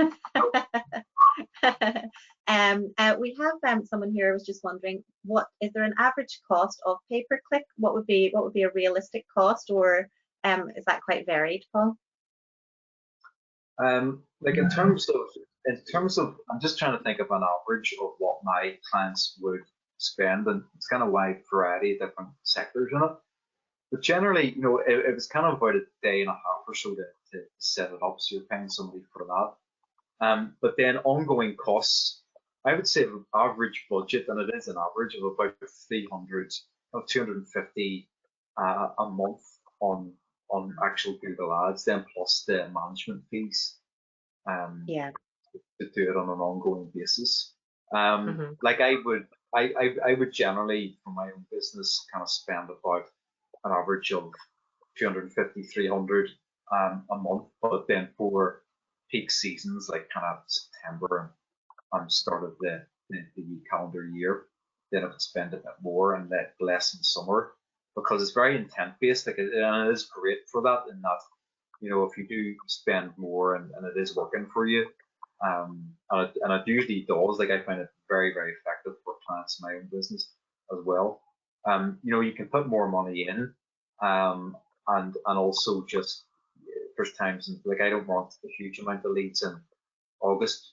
We have someone here who was just wondering, what is there an average cost of pay-per-click? What would be a realistic cost, or is that quite varied, Paul? Like in terms of, I'm just trying to think of an average of what my clients would spend, and it's kind of wide variety of different sectors in it. But generally, you know, it was kind of about a day and a half or so to set it up, so you're paying somebody for that. But then ongoing costs, I would say an average budget, and it is an average of about 300 or 250 a month on actual Google Ads, then plus the management fees. To do it on an ongoing basis. Like I would generally, for my own business, kind of spend about an average of 250, 300 a month. But then for peak seasons, like kind of September and start of the calendar year, then I would spend a bit more and less in summer, because it's very intent based. Like, and it is great for that, in that, you know, if you do spend more and it is working for you, and it usually does. Like, I find it very, very effective for clients in my own business as well. You know, you can put more money in, and also just, there's times, like, I don't want a huge amount of leads in August,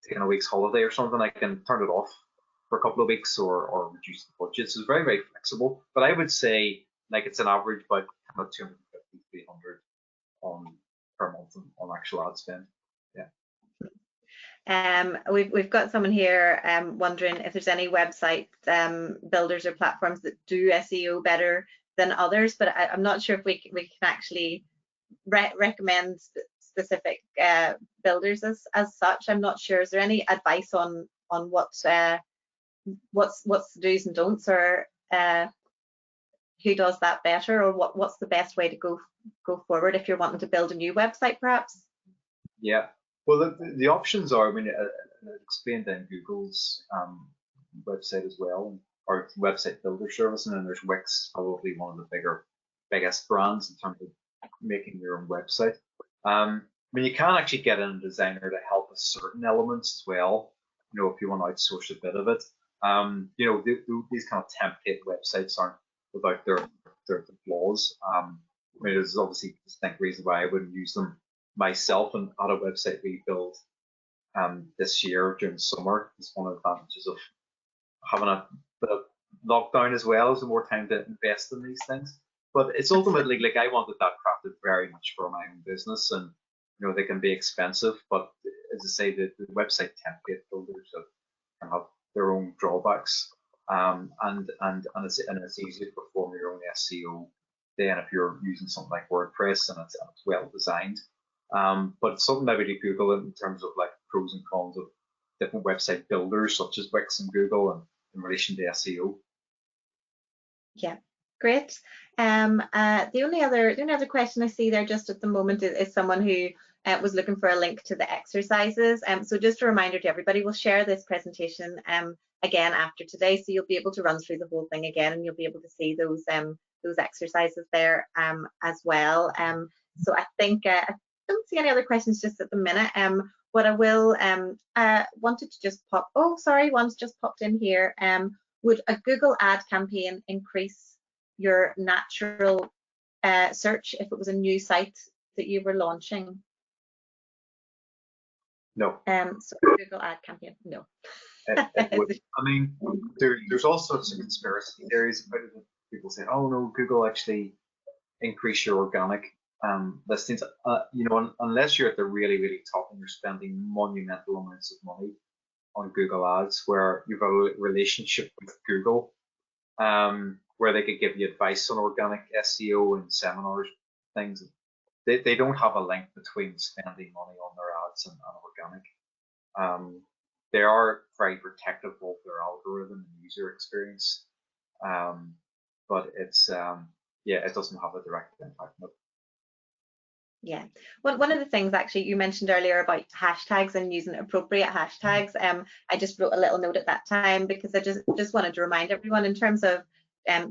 taking a week's holiday or something. I can turn it off for a couple of weeks, or reduce the budget. So it's very, very flexible. But I would say, like, it's an average about 250, 300 per month on actual ad spend. We've got someone here wondering if there's any website builders or platforms that do SEO better than others, but I'm not sure if we can actually recommend specific builders as such. I'm not sure. Is there any advice on what's the do's and don'ts, or who does that better, or what's the best way to go forward if you're wanting to build a new website, perhaps? Yeah. Well, the options are, I mean, explained in Google's website as well, or website builder service, and then there's Wix, probably one of the biggest brands in terms of making your own website. I mean, you can actually get in a designer to help with certain elements as well, you know, if you want to outsource a bit of it. You know, these kind of template websites aren't without their flaws. I mean, there's obviously a distinct reason why I wouldn't use them myself, and had a website we built this year during summer. It's one of the advantages of having a bit of lockdown as well, as more time to invest in these things. But it's ultimately, like, I wanted that crafted very much for my own business, and they can be expensive, but as I say, the website template builders can have their own drawbacks, and it's easy to perform your own SEO then if you're using something like WordPress and it's well designed. But it's something maybe to Google in terms of like pros and cons of different website builders such as Wix and Google and in relation to SEO. Yeah, great. The only other question I see there just at the moment is someone who was looking for a link to the exercises. So just a reminder to everybody, we'll share this presentation again after today, so you'll be able to run through the whole thing again, and you'll be able to see those exercises there as well. So I think I don't see any other questions just at the minute. What I will wanted to just pop. Oh, sorry, one's just popped in here. Would a Google ad campaign increase your natural search if it was a new site that you were launching? No. So Google ad campaign, no. It would. I mean, there's all sorts of conspiracy theories about it. People say, oh no, Google actually increase your organic listings. Unless you're at the really, really top and you're spending monumental amounts of money on Google Ads, where you've got a relationship with Google, where they could give you advice on organic SEO and seminars, things. They don't have a link between spending money on their ads and organic. They are very protective of their algorithm and user experience, but it's it doesn't have a direct impact on it. Yeah, one of the things actually you mentioned earlier about hashtags and using appropriate hashtags, I just wrote a little note at that time because I just wanted to remind everyone in terms of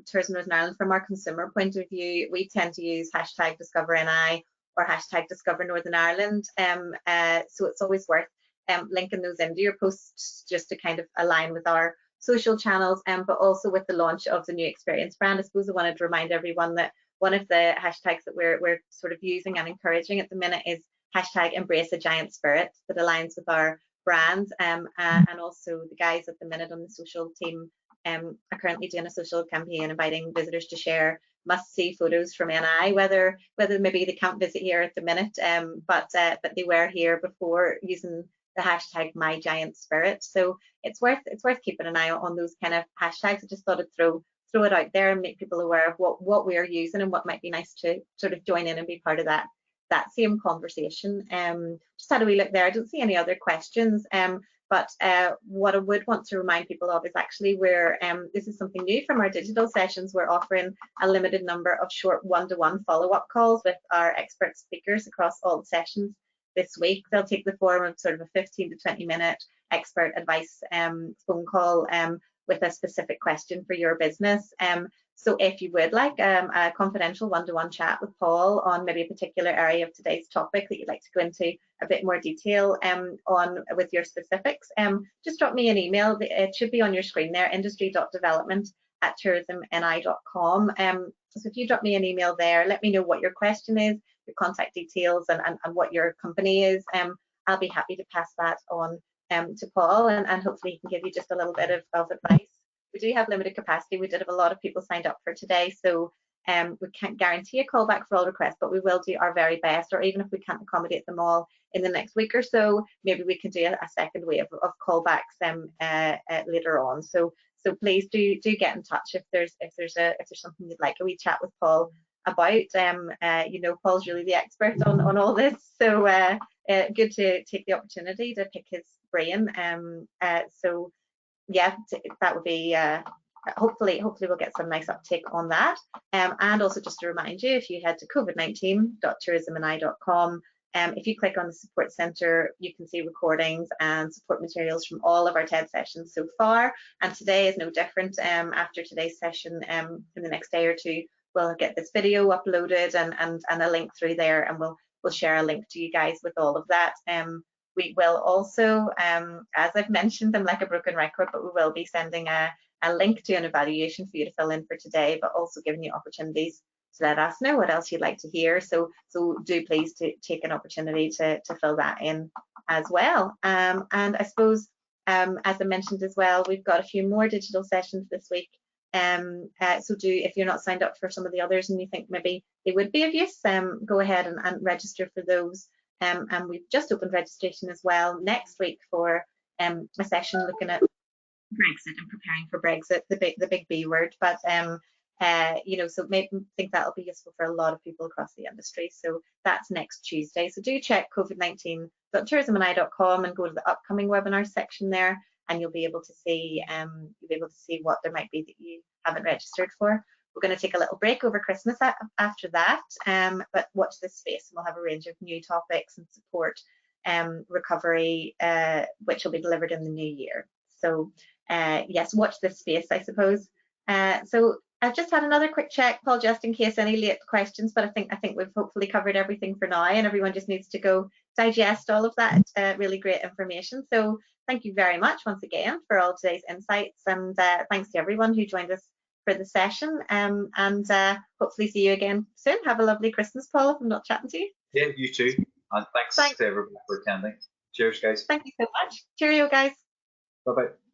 Tourism Northern Ireland, from our consumer point of view, we tend to use hashtag Discover NI or hashtag Discover Northern Ireland. So it's always worth linking those into your posts just to kind of align with our social channels, but also with the launch of the new experience brand. I suppose I wanted to remind everyone that one of the hashtags that we're sort of using and encouraging at the minute is hashtag Embrace a Giant Spirit, that aligns with our brand, and also the guys at the minute on the social team are currently doing a social campaign inviting visitors to share must-see photos from NI, whether maybe they can't visit here at the minute, but they were here before, using the hashtag My Giant Spirit. So it's worth keeping an eye on those kind of hashtags. I just thought I'd throw it out there and make people aware of what we are using and what might be nice to sort of join in and be part of that same conversation. Just had a wee look there. I don't see any other questions. But what I would want to remind people of is actually this is something new from our digital sessions. We're offering a limited number of short one-to-one follow-up calls with our expert speakers across all the sessions this week. They'll take the form of sort of a 15 to 20 minute expert advice phone call with a specific question for your business. So if you would like a confidential one-to-one chat with Paul on maybe a particular area of today's topic that you'd like to go into a bit more detail on with your specifics, just drop me an email. It should be on your screen there, industry.development@tourismni.com. So if you drop me an email there, let me know what your question is, your contact details, and what your company is. I'll be happy to pass that on to Paul, and hopefully he can give you just a little bit of advice. We do have limited capacity. We did have a lot of people signed up for today, so we can't guarantee a callback for all requests, but we will do our very best, or even if we can't accommodate them all in the next week or so, maybe we can do a second wave of callbacks later on. So please do get in touch if there's something you'd like a wee chat with Paul about. Paul's really the expert on all this, so good to take the opportunity to pick his brain. So yeah, that would be hopefully we'll get some nice uptake on that. And also just to remind you, if you head to covid19.tourismni.com, if you click on the support center, you can see recordings and support materials from all of our TED sessions so far, and today is no different. After today's session, in the next day or two, we'll get this video uploaded and a link through there, and we'll share a link to you guys with all of that. We will also, as I've mentioned, I'm like a broken record, but we will be sending a link to an evaluation for you to fill in for today, but also giving you opportunities to let us know what else you'd like to hear. So do please take an opportunity to fill that in as well. And I suppose, as I mentioned as well, we've got a few more digital sessions this week. So if you're not signed up for some of the others and you think maybe they would be of use, go ahead and register for those. And we've just opened registration as well next week for a session looking at Brexit and preparing for Brexit, the big B word. But you know, so maybe think that'll be useful for a lot of people across the industry. So that's next Tuesday. So do check covid19.tourismandI.com and go to the upcoming webinars section there, and you'll be able to see what there might be that you haven't registered for. We're going to take a little break over Christmas after that, but watch this space, and we'll have a range of new topics and support recovery, which will be delivered in the new year. So yes, watch this space, I suppose. So I've just had another quick check, Paul, just in case any late questions, but I think we've hopefully covered everything for now, and everyone just needs to go digest all of that really great information. So thank you very much once again for all today's insights, and thanks to everyone who joined us for the session, and hopefully see you again soon. Have a lovely Christmas, Paul, if I'm not chatting to you. Yeah, you too. And thanks to everyone for attending. Cheers, guys. Thank you so much. Cheerio, guys. Bye-bye.